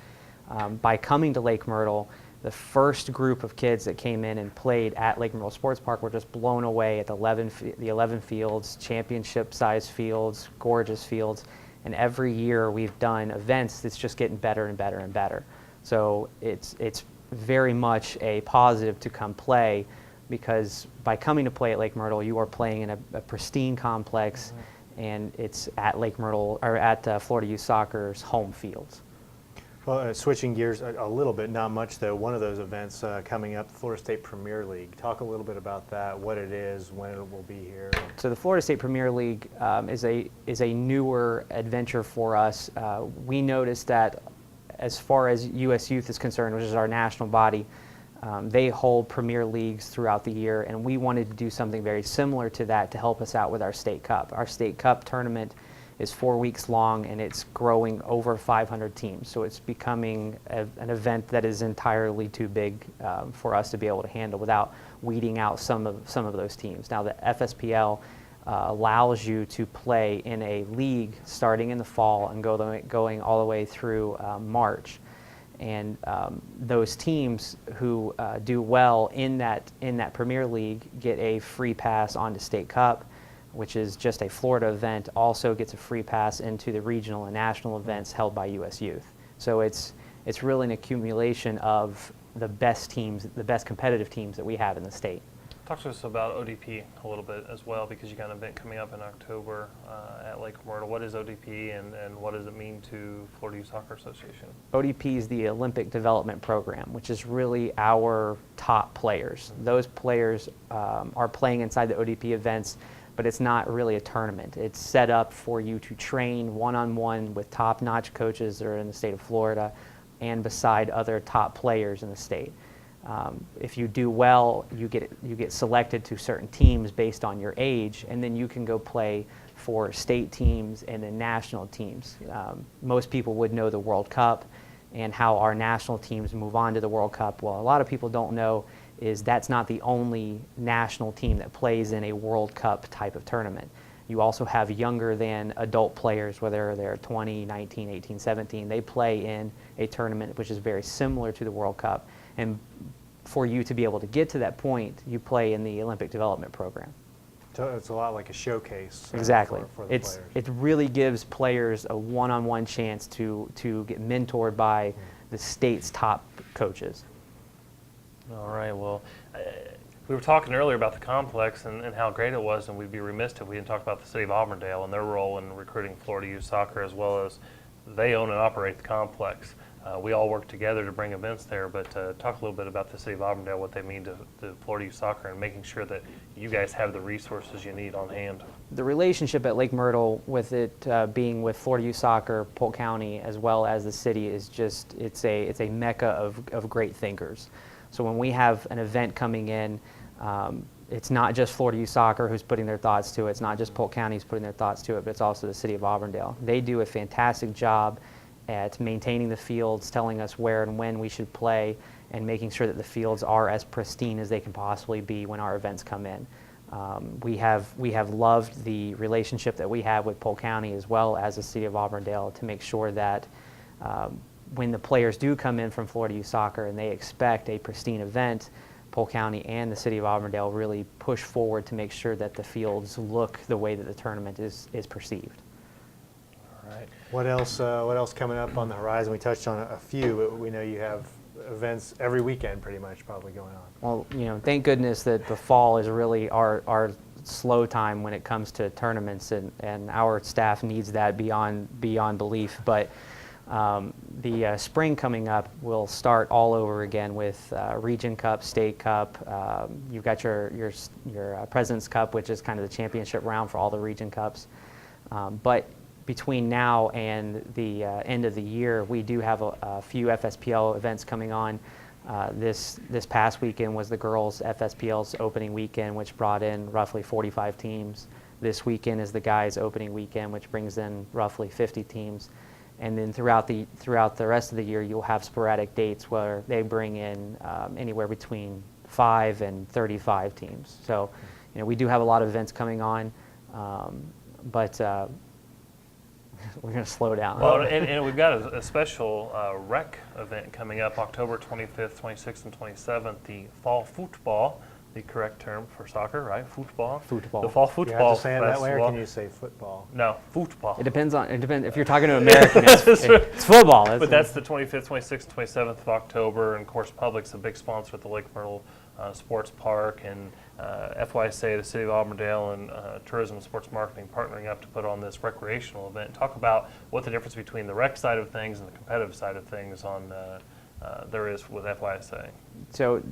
S9: By coming to Lake Myrtle, the first group of kids that came in and played at Lake Myrtle Sports Park were just blown away at the 11 fields, championship-sized fields, gorgeous fields. And every year we've done events that's just getting better and better and better. So it's very much a positive to come play, because by coming to play at Lake Myrtle, you are playing in a pristine complex, and it's at Lake Myrtle, or at Florida Youth Soccer's home fields.
S2: Well, switching gears a little bit, not much though, one of those events coming up, the Florida State Premier League. Talk a little bit about that, what it is, when it will be here.
S9: So the Florida State Premier League is a newer adventure for us. We noticed that as far as U.S. Youth is concerned, which is our national body, they hold Premier Leagues throughout the year, and we wanted to do something very similar to that to help us out with our State Cup. Our State Cup tournament is 4 weeks long, and it's growing over 500 teams. So it's becoming an event that is entirely too big for us to be able to handle without weeding out some of those teams. Now the FSPL allows you to play in a league starting in the fall and going all the way through March. And those teams who do well in that Premier League get a free pass onto State Cup, which is just a Florida event, also gets a free pass into the regional and national events held by U.S. Youth. So it's really an accumulation of the best teams, the best competitive teams that we have in the state.
S1: Talk to us about ODP a little bit as well, because you got an event coming up in October at Lake Myrtle. What is ODP, and what does it mean to Florida Youth Soccer Association?
S9: ODP is the Olympic Development Program, which is really our top players. Those players are playing inside the ODP events, but it's not really a tournament. It's set up for you to train one-on-one with top-notch coaches that are in the state of Florida and beside other top players in the state. If you do well, you get selected to certain teams based on your age, and then you can go play for state teams and then national teams. Most people would know the World Cup and how our national teams move on to the World Cup. Well, a lot of people don't know is that's not the only national team that plays in a World Cup type of tournament. You also have younger than adult players, whether they're 20, 19, 18, 17. They play in a tournament which is very similar to the World Cup. And for you to be able to get to that point, you play in the Olympic Development Program.
S2: it's a lot like a showcase.
S9: Exactly.
S2: For the players.
S9: It really gives players a one-on-one chance to get mentored by the state's top coaches.
S1: All right. Well, we were talking earlier about the complex and how great it was, and we'd be remiss if we didn't talk about the city of Auburndale and their role in recruiting Florida youth soccer, as well as they own and operate the complex. We all work together to bring events there, but talk a little bit about the city of Auburndale, what they mean to Florida youth soccer, and making sure that you guys have the resources you need on hand.
S9: The relationship at Lake Myrtle, with it being with Florida Youth Soccer, Polk County, as well as the city, is just it's a mecca of great thinkers. So when we have an event coming in, it's not just Florida Youth Soccer who's putting their thoughts to it. It's not just Polk County who's putting their thoughts to it, but it's also the city of Auburndale. They do a fantastic job at maintaining the fields, telling us where and when we should play, and making sure that the fields are as pristine as they can possibly be when our events come in. We have loved the relationship that we have with Polk County as well as the city of Auburndale to make sure that when the players do come in from Florida Youth Soccer and they expect a pristine event, Polk County and the city of Auburndale really push forward to make sure that the fields look the way that the tournament is perceived.
S1: All right.
S2: What else coming up on the horizon? We touched on a few, but we know you have events every weekend pretty much probably going on.
S9: Well, thank goodness that the fall is really our slow time when it comes to tournaments, and our staff needs that beyond belief. But the spring coming up will start all over again with Region Cup, State Cup. You've got your President's Cup, which is kind of the championship round for all the Region Cups. But between now and the end of the year, we do have a few FSPL events coming on. This past weekend was the girls' FSPL's opening weekend, which brought in roughly 45 teams. This weekend is the guys' opening weekend, which brings in roughly 50 teams. And then throughout the rest of the year, you'll have sporadic dates where they bring in anywhere between 5 and 35 teams. So, we do have a lot of events coming on, but we're going to slow down.
S1: Well, and we've got a special rec event coming up October 25th, 26th, and 27th, the fall football, the correct term for soccer, right? Football.
S9: Football.
S1: The fall
S2: You
S1: football
S2: have to say it that way, or
S1: festival.
S2: can you say football?
S1: No, football.
S9: It depends if you're talking to an American, it's football.
S1: But that's the 25th, 26th, 27th of October, and of course, Public's a big sponsor at the Lake Myrtle Sports Park, and FYSA, the City of Auburndale, and Tourism and Sports Marketing partnering up to put on this recreational event. Talk about what the difference between the rec side of things and the competitive side of things there is with FYSA.
S9: So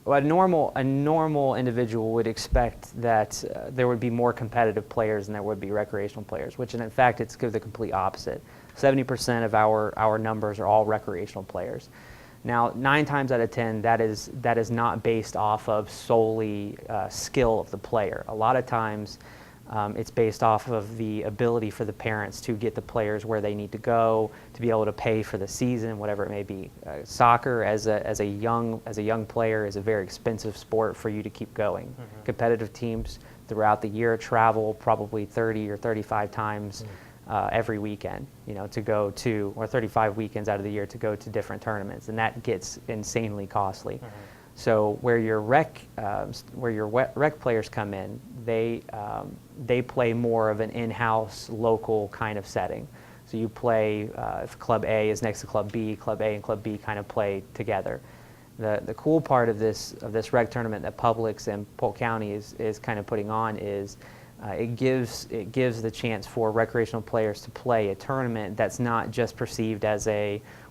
S9: a normal individual would expect that there would be more competitive players than there would be recreational players, which in fact it's the complete opposite. 70% of our numbers are all recreational players. Now, 9 times out of 10, that is not based off of solely skill of the player. A lot of times, it's based off of the ability for the parents to get the players where they need to go, to be able to pay for the season, whatever it may be. Soccer, as a young player, is a very expensive sport for you to keep going. Mm-hmm. Competitive teams throughout the year travel probably 30 or 35 times. Every weekend, to go to, or 35 weekends out of the year to go to different tournaments, and that gets insanely costly. Mm-hmm. So where your rec players come in, they play more of an in-house, local kind of setting. So you play, if Club A is next to Club B, Club A and Club B kind of play together. The cool part of this rec tournament that Publix and Polk County is kind of putting on is it gives the chance for recreational players to play a tournament that's not just perceived as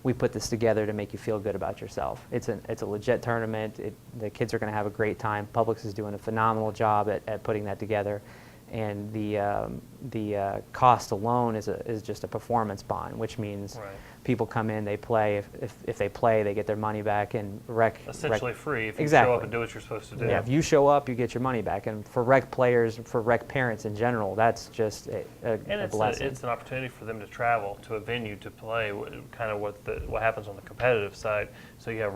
S9: we put this together to make you feel good about yourself. It's a legit tournament. The kids are going to have a great time. Publix is doing a phenomenal job at putting that together, and the cost alone is just a performance bond, which means
S1: right.
S9: People come in, they play. If they play, they get their money back, and
S1: essentially free if you
S9: exactly.
S1: show up and do what you're supposed to do.
S9: Yeah, if you show up, you get your money back. And for rec players, for rec parents in general, that's just a blessing.
S1: It's an opportunity for them to travel to a venue to play, kind of what happens on the competitive side. So you have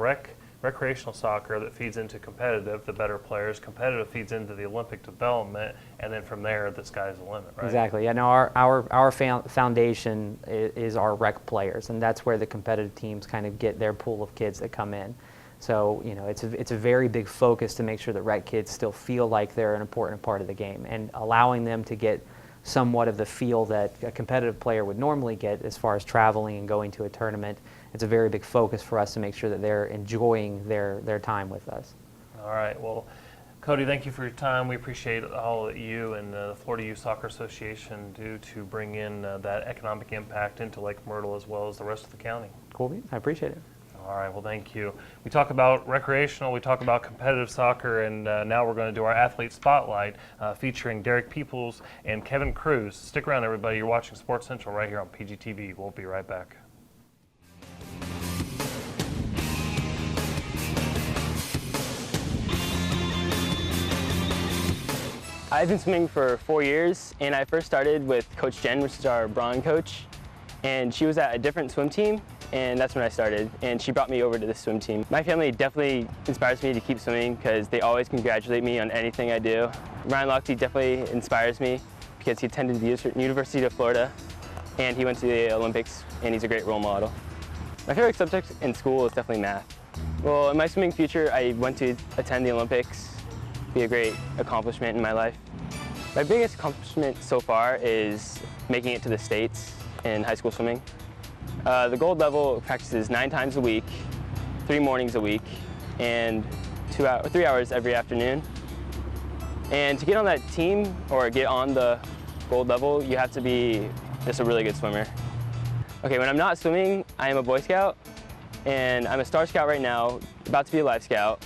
S1: recreational soccer that feeds into competitive, the better players. Competitive feeds into the Olympic development, and then from there, the sky's the limit, right?
S9: Exactly. Yeah. No, our foundation is our rec players, and that's where the competitive teams kind of get their pool of kids that come in. So, you know, it's a very big focus to make sure that rec kids still feel like they're an important part of the game, and allowing them to get somewhat of the feel that a competitive player would normally get as far as traveling and going to a tournament. It's a very big focus for us to make sure that they're enjoying their time with us.
S1: All right. Well, Cody, thank you for your time. We appreciate all that you and the Florida Youth Soccer Association do to bring in that economic impact into Lake Myrtle as well as the rest of the county.
S9: Cool beans. I appreciate it.
S1: All right. Well, thank you. We talk about recreational, we talk about competitive soccer, and now we're going to do our athlete spotlight featuring Derek Peoples and Kevin Cruz. Stick around, everybody. You're watching Sports Central right here on PGTV. We'll be right back.
S8: I've been swimming for 4 years, and I first started with Coach Jen, which is our brawn coach, and she was at a different swim team, and that's when I started, and she brought me over to this swim team. My family definitely inspires me to keep swimming because they always congratulate me on anything I do. Ryan Lochte definitely inspires me because he attended the University of Florida, and he went to the Olympics, and he's a great role model. My favorite subject in school is definitely math. Well, in my swimming future, I want to attend the Olympics. Be a great accomplishment in my life. My biggest accomplishment so far is making it to the States in high school swimming. The gold level practices 9 times a week, 3 mornings a week, and 3 hours every afternoon. And to get on that team or get on the gold level, you have to be just a really good swimmer. Okay, when I'm not swimming, I am a Boy Scout, and I'm a Star Scout right now, about to be a Life Scout.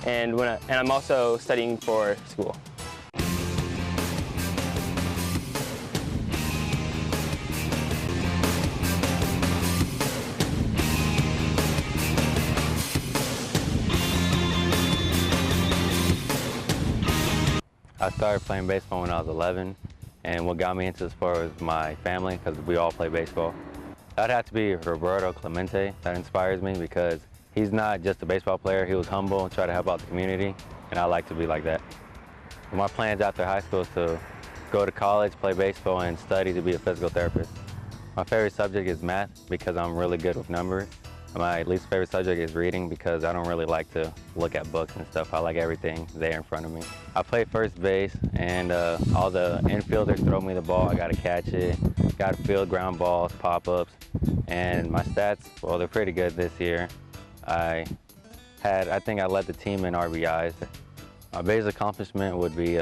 S8: And I'm also studying for school.
S10: I started playing baseball when I was 11, and what got me into the sport was my family, because we all play baseball. That'd have to be Roberto Clemente. That inspires me because he's not just a baseball player. He was humble and tried to help out the community, and I like to be like that. My plans after high school is to go to college, play baseball, and study to be a physical therapist. My favorite subject is math because I'm really good with numbers. My least favorite subject is reading because I don't really like to look at books and stuff. I like everything there in front of me. I play first base, and all the infielders throw me the ball. I gotta catch it, gotta field ground balls, pop-ups, and my stats, well, they're pretty good this year. I think I led the team in RBIs. My biggest accomplishment would be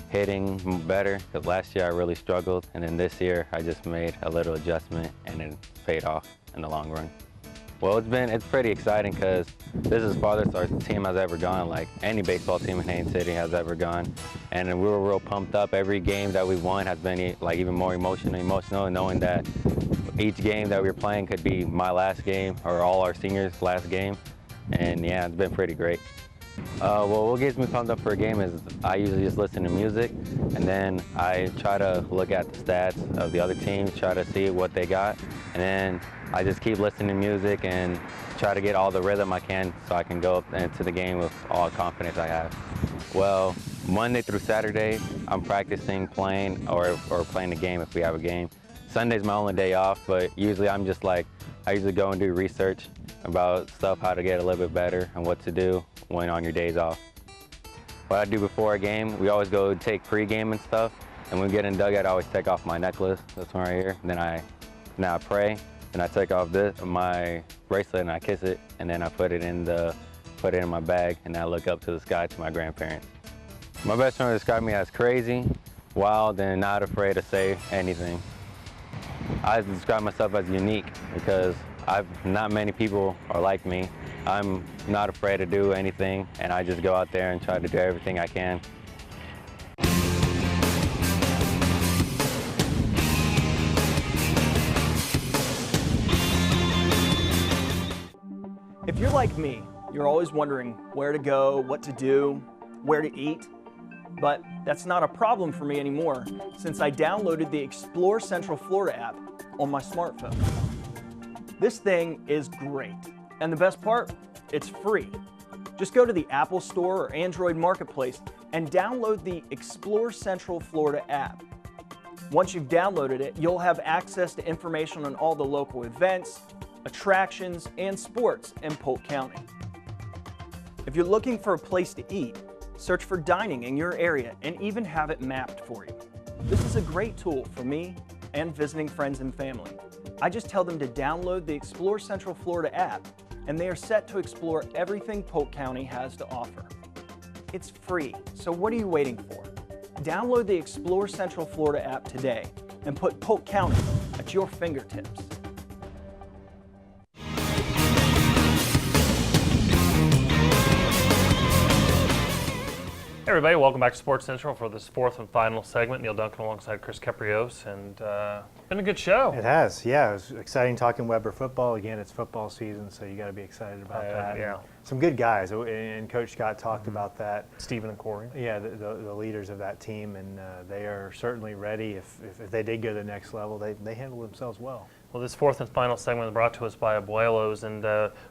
S10: hitting better, because last year I really struggled, and then this year I just made a little adjustment and it paid off in the long run. Well, it's pretty exciting because this is farthest our team has ever gone, like any baseball team in Haines City has ever gone. And we were real pumped up. Every game that we won has been like even more emotional, knowing that each game that we were playing could be my last game or all our seniors' last game. And yeah, it's been pretty great. Well, what gets me pumped up for a game is I usually just listen to music, and then I try to look at the stats of the other teams, try to see what they got, and then I just keep listening to music and try to get all the rhythm I can so I can go up into the game with all the confidence I have. Well, Monday through Saturday, I'm practicing playing or playing the game if we have a game. Sunday's my only day off, but usually I usually go and do research about stuff, how to get a little bit better and what to do when on your days off. What I do before a game, we always go take pre-game and stuff, and when we get in dugout, I always take off my necklace, this one right here, then I pray, and I take off my bracelet and I kiss it, and then I put it in my bag, and I look up to the sky to my grandparents. My best friend would describe me as crazy, wild, and not afraid to say anything. I describe myself as unique because not many people are like me. I'm not afraid to do anything, and I just go out there and try to do everything I can.
S11: If you're like me, you're always wondering where to go, what to do, where to eat. But that's not a problem for me anymore since I downloaded the Explore Central Florida app on my smartphone. This thing is great. And the best part, it's free. Just go to the Apple Store or Android Marketplace and download the Explore Central Florida app. Once you've downloaded it, you'll have access to information on all the local events, attractions, and sports in Polk County. If you're looking for a place to eat, search for dining in your area and even have it mapped for you. This is a great tool for me and visiting friends and family. I just tell them to download the Explore Central Florida app, and they are set to explore everything Polk County has to offer. It's free, so what are you waiting for? Download the Explore Central Florida app today and put Polk County at your fingertips.
S1: Hey everybody, welcome back to Sports Central for this fourth and final segment. Neil Duncan alongside Chris Caprios, and been a good show.
S2: It has, yeah. It was exciting talking Weber football. Again, it's football season, so you got to be excited about that.
S1: Yeah.
S2: And some good guys, and Coach Scott talked about that.
S1: Stephen and Corey.
S2: Yeah, the leaders of that team, and they are certainly ready. If they did go to the next level, they handle themselves well.
S1: Well, this fourth and final segment is brought to us by Abuelos, and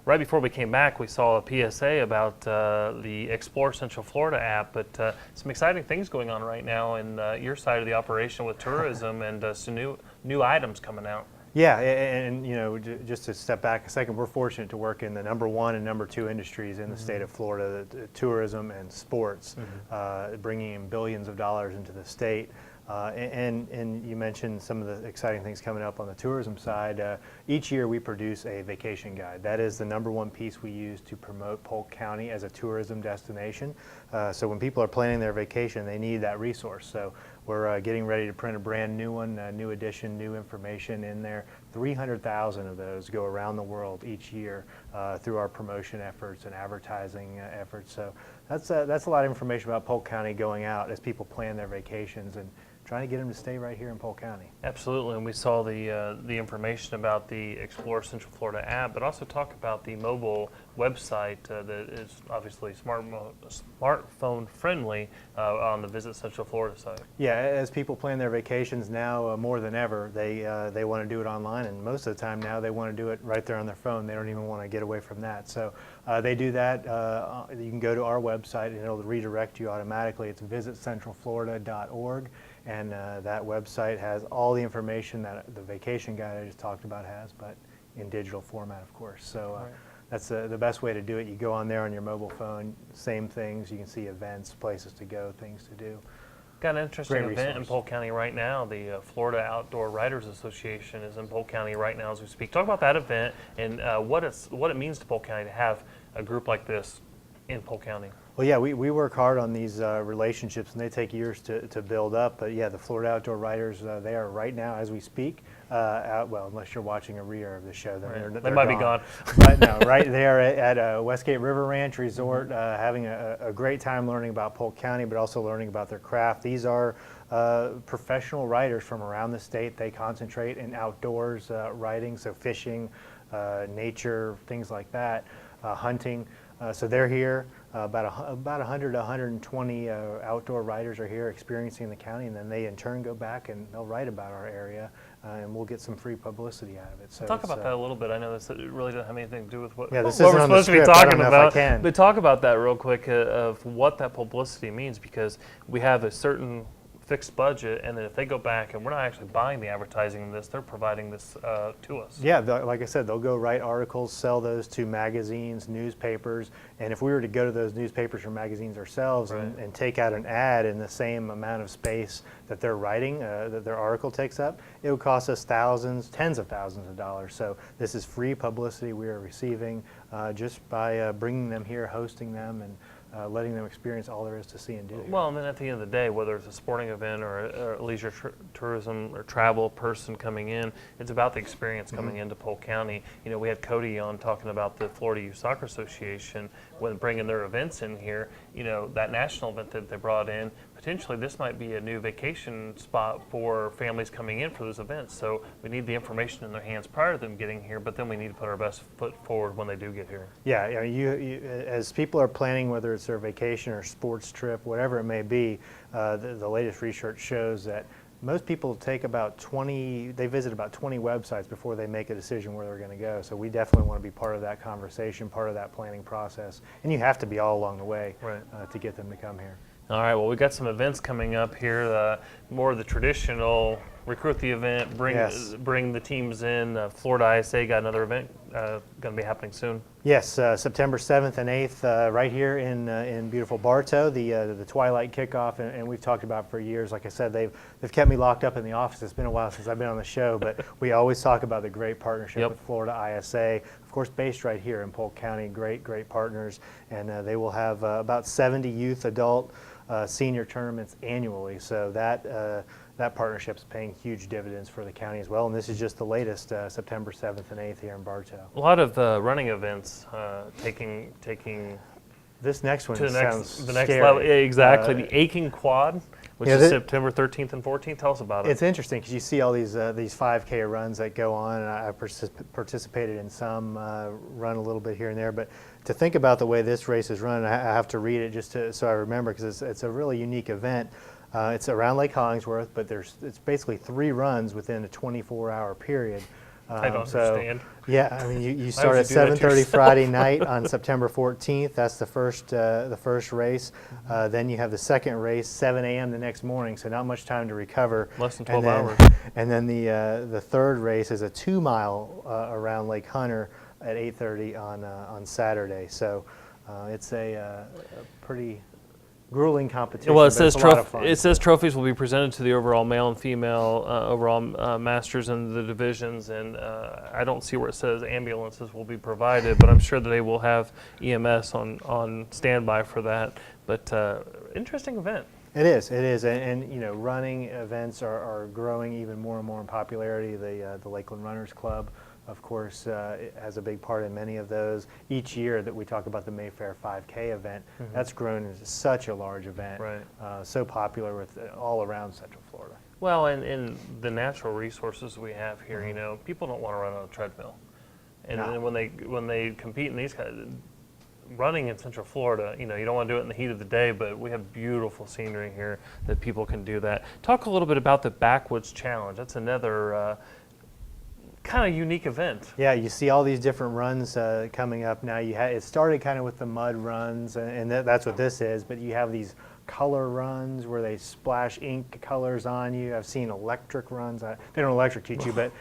S1: right before we came back, we saw a PSA about the Explore Central Florida app, but some exciting things going on right now in your side of the operation with tourism and some new items coming out.
S2: Yeah, and you know, just to step back a second, we're fortunate to work in the number one and number two industries in the state of Florida, the tourism and sports, bringing in billions of dollars into the state. And you mentioned some of the exciting things coming up on the tourism side. Each year we produce a vacation guide. That is the number one piece we use to promote Polk County as a tourism destination. So when people are planning their vacation, they need that resource. So we're getting ready to print a brand new one, new edition, new information in there. 300,000 of those go around the world each year through our promotion efforts and advertising efforts. So that's a lot of information about Polk County going out as people plan their vacations and trying to get them to stay right here in Polk County.
S1: Absolutely, and we saw the information about the Explore Central Florida app, but also talk about the mobile website that is obviously smartphone friendly on the Visit Central Florida site.
S2: Yeah, as people plan their vacations now more than ever, they want to do it online, and most of the time now they want to do it right there on their phone. They don't even want to get away from that. So they do that. You can go to our website and it'll redirect you automatically. It's visitcentralflorida.org. And that website has all the information that the vacation guide I just talked about has, but in digital format, of course. So that's the best way to do it. You go on there on your mobile phone, same things. You can see events, places to go, things to do.
S1: Got an interesting
S2: Great
S1: event in
S2: resource.
S1: Polk County right now. The Florida Outdoor Writers Association is in Polk County right now as we speak. Talk about that event and what it means to Polk County to have a group like this in Polk County.
S2: Well, yeah, we work hard on these relationships, and they take years to build up. But yeah, the Florida Outdoor Writers, they are right now as we speak. Well, unless you're watching a re-air of the show, then
S1: They might be gone.
S2: But no, right there at Westgate River Ranch Resort, having a great time learning about Polk County, but also learning about their craft. These are professional writers from around the state. They concentrate in outdoors writing, so fishing, nature, things like that, hunting. So they're here. About 100 to 120 outdoor writers are here experiencing the county, and then they in turn go back and they'll write about our area, and we'll get some free publicity out of it. So
S1: talk about that a little bit. I know this really doesn't have anything to do with what
S2: this
S1: we're
S2: isn't on the
S1: supposed to be
S2: script. I
S1: talking
S2: don't know if I
S1: about.
S2: can.
S1: But talk about that real quick of what that publicity means, because we have a certain fixed budget, and then if they go back and we're not actually buying the advertising in this, they're providing this to us.
S2: Yeah, like I said, they'll go write articles, sell those to magazines, newspapers, and if we were to go to those newspapers or magazines ourselves and take out an ad in the same amount of space that they're writing, that their article takes up, it would cost us thousands, tens of thousands of dollars. So this is free publicity we are receiving just by bringing them here, hosting them, and letting them experience all there is to see and do.
S1: Well, and then at the end of the day, whether it's a sporting event or a leisure tourism or travel person coming in, it's about the experience coming into Polk County. You know, we had Cody on talking about the Florida Youth Soccer Association when bringing their events in here. You know, that national event that they brought in, potentially this might be a new vacation spot for families coming in for those events. So we need the information in their hands prior to them getting here, but then we need to put our best foot forward when they do get here.
S2: Yeah, you as people are planning, whether it's their vacation or sports trip, whatever it may be, the latest research shows that most people take they visit about 20 websites before they make a decision where they're going to go. So we definitely want to be part of that conversation, part of that planning process. And you have to be all along the way to get them to come here.
S1: All right, well, we've got some events coming up here, more of the traditional recruit the event,
S2: Yes.
S1: bring the teams in. Florida ISA got another event going to be happening soon.
S2: Yes, September 7th and 8th, right here in beautiful Bartow, the Twilight Kickoff, and we've talked about it for years. Like I said, they've kept me locked up in the office. It's been a while since I've been on the show, but we always talk about the great partnership with Florida ISA, of course, based right here in Polk County. Great partners, and they will have about 70 youth, adult, senior tournaments annually. So that partnership's paying huge dividends for the county as well. And this is just the latest, September 7th and 8th here in Bartow.
S1: A lot of running events taking
S2: This next one
S1: to
S2: sounds
S1: the next
S2: scary.
S1: level. Yeah, exactly. The Aching Quad, which is September 13th and 14th. Tell us about it.
S2: It's interesting because you see all these 5K runs that go on, and I participated in some, run a little bit here and there. But to think about the way this race is run, I have to read it just so I remember, because it's a really unique event. It's around Lake Hollingsworth, but it's basically 3 runs within a 24-hour period.
S1: I don't understand.
S2: Yeah, I mean, you start at 7:30 Friday night on September 14th. That's the first race. Then you have the second race, 7 a.m. the next morning, so not much time to recover.
S1: Less than 12 hours.
S2: And then the third race is a 2-mile around Lake Hunter at 8:30 on Saturday. So it's a pretty grueling competition.
S1: Well,
S2: but it's a lot of fun.
S1: It says trophies will be presented to the overall male and female overall masters in the divisions, and I don't see where it says ambulances will be provided, but I'm sure that they will have EMS on standby for that. But interesting event.
S2: It is, and you know, running events are growing even more and more in popularity. The Lakeland Runners Club, of course, it has a big part in many of those. Each year that we talk about the Mayfair 5K event, that's grown into such a large event,
S1: Right.
S2: So popular with all around Central Florida.
S1: Well, and in the natural resources we have here, you know, people don't want to run on a treadmill, and
S2: No.
S1: then when they compete in these kinds, running in Central Florida, you know, you don't want to do it in the heat of the day, but we have beautiful scenery here that people can do that. Talk a little bit about the Backwoods Challenge. That's another kind of unique event.
S2: Yeah, you see all these different runs coming up now. It started kind of with the mud runs, and that's what this is. But you have these color runs where they splash ink colors on you. I've seen electric runs. They don't electrocute you, but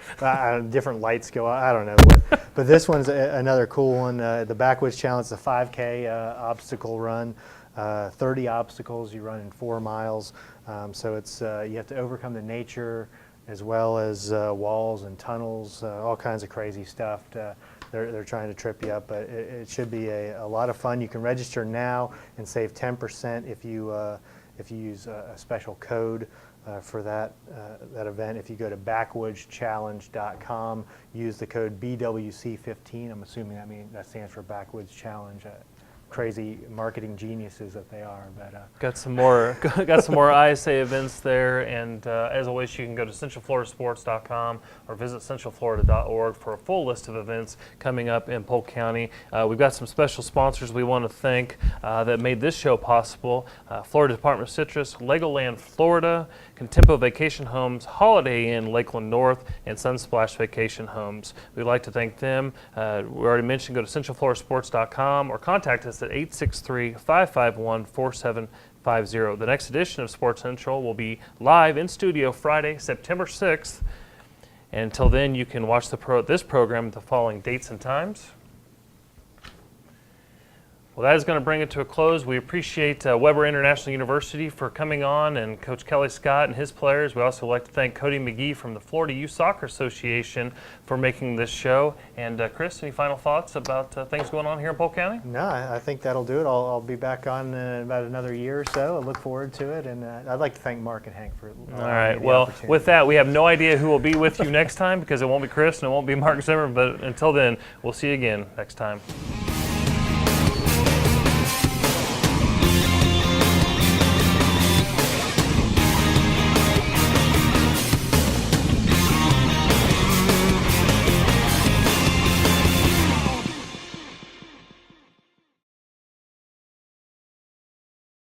S2: different lights go on. I don't know what. But this one's another cool one. The Backwoods Challenge, the 5K obstacle run. 30 obstacles you run in 4 miles. So it's you have to overcome the nature, as well as walls and tunnels, all kinds of crazy stuff. They're trying to trip you up, but it should be a lot of fun. You can register now and save 10% if you use a special code for that event. If you go to backwoodschallenge.com, use the code BWC15. I'm assuming that stands for Backwoods Challenge. Crazy marketing geniuses that they are. But
S1: got some more ISA events there, and as always, you can go to centralfloridasports.com or visit centralflorida.org for a full list of events coming up in Polk County. We've got some special sponsors we want to thank that made this show possible: Florida Department of Citrus, Legoland Florida, Contempo Vacation Homes, Holiday Inn Lakeland North, and Sunsplash Vacation Homes. We'd like to thank them. We already mentioned, go to centralfloridasports.com or contact us at 863-551-4750. The next edition of Sports Central will be live in studio Friday, September 6th. And until then, you can watch this program at the following dates and times. Well, that is going to bring it to a close. We appreciate Weber International University for coming on, and Coach Kelly Scott and his players. We also like to thank Cody McGhee from the Florida Youth Soccer Association for making this show. And Chris, any final thoughts about things going on here in Polk County?
S2: no, I think that'll do it. I'll be back on in about another year or so. I look forward to it, and I'd like to thank Mark and Hank for
S1: All right. Well, with that, we have no idea who will be with you next time, because it won't be Chris and it won't be Mark Zimmer. But until then, we'll see you again next time.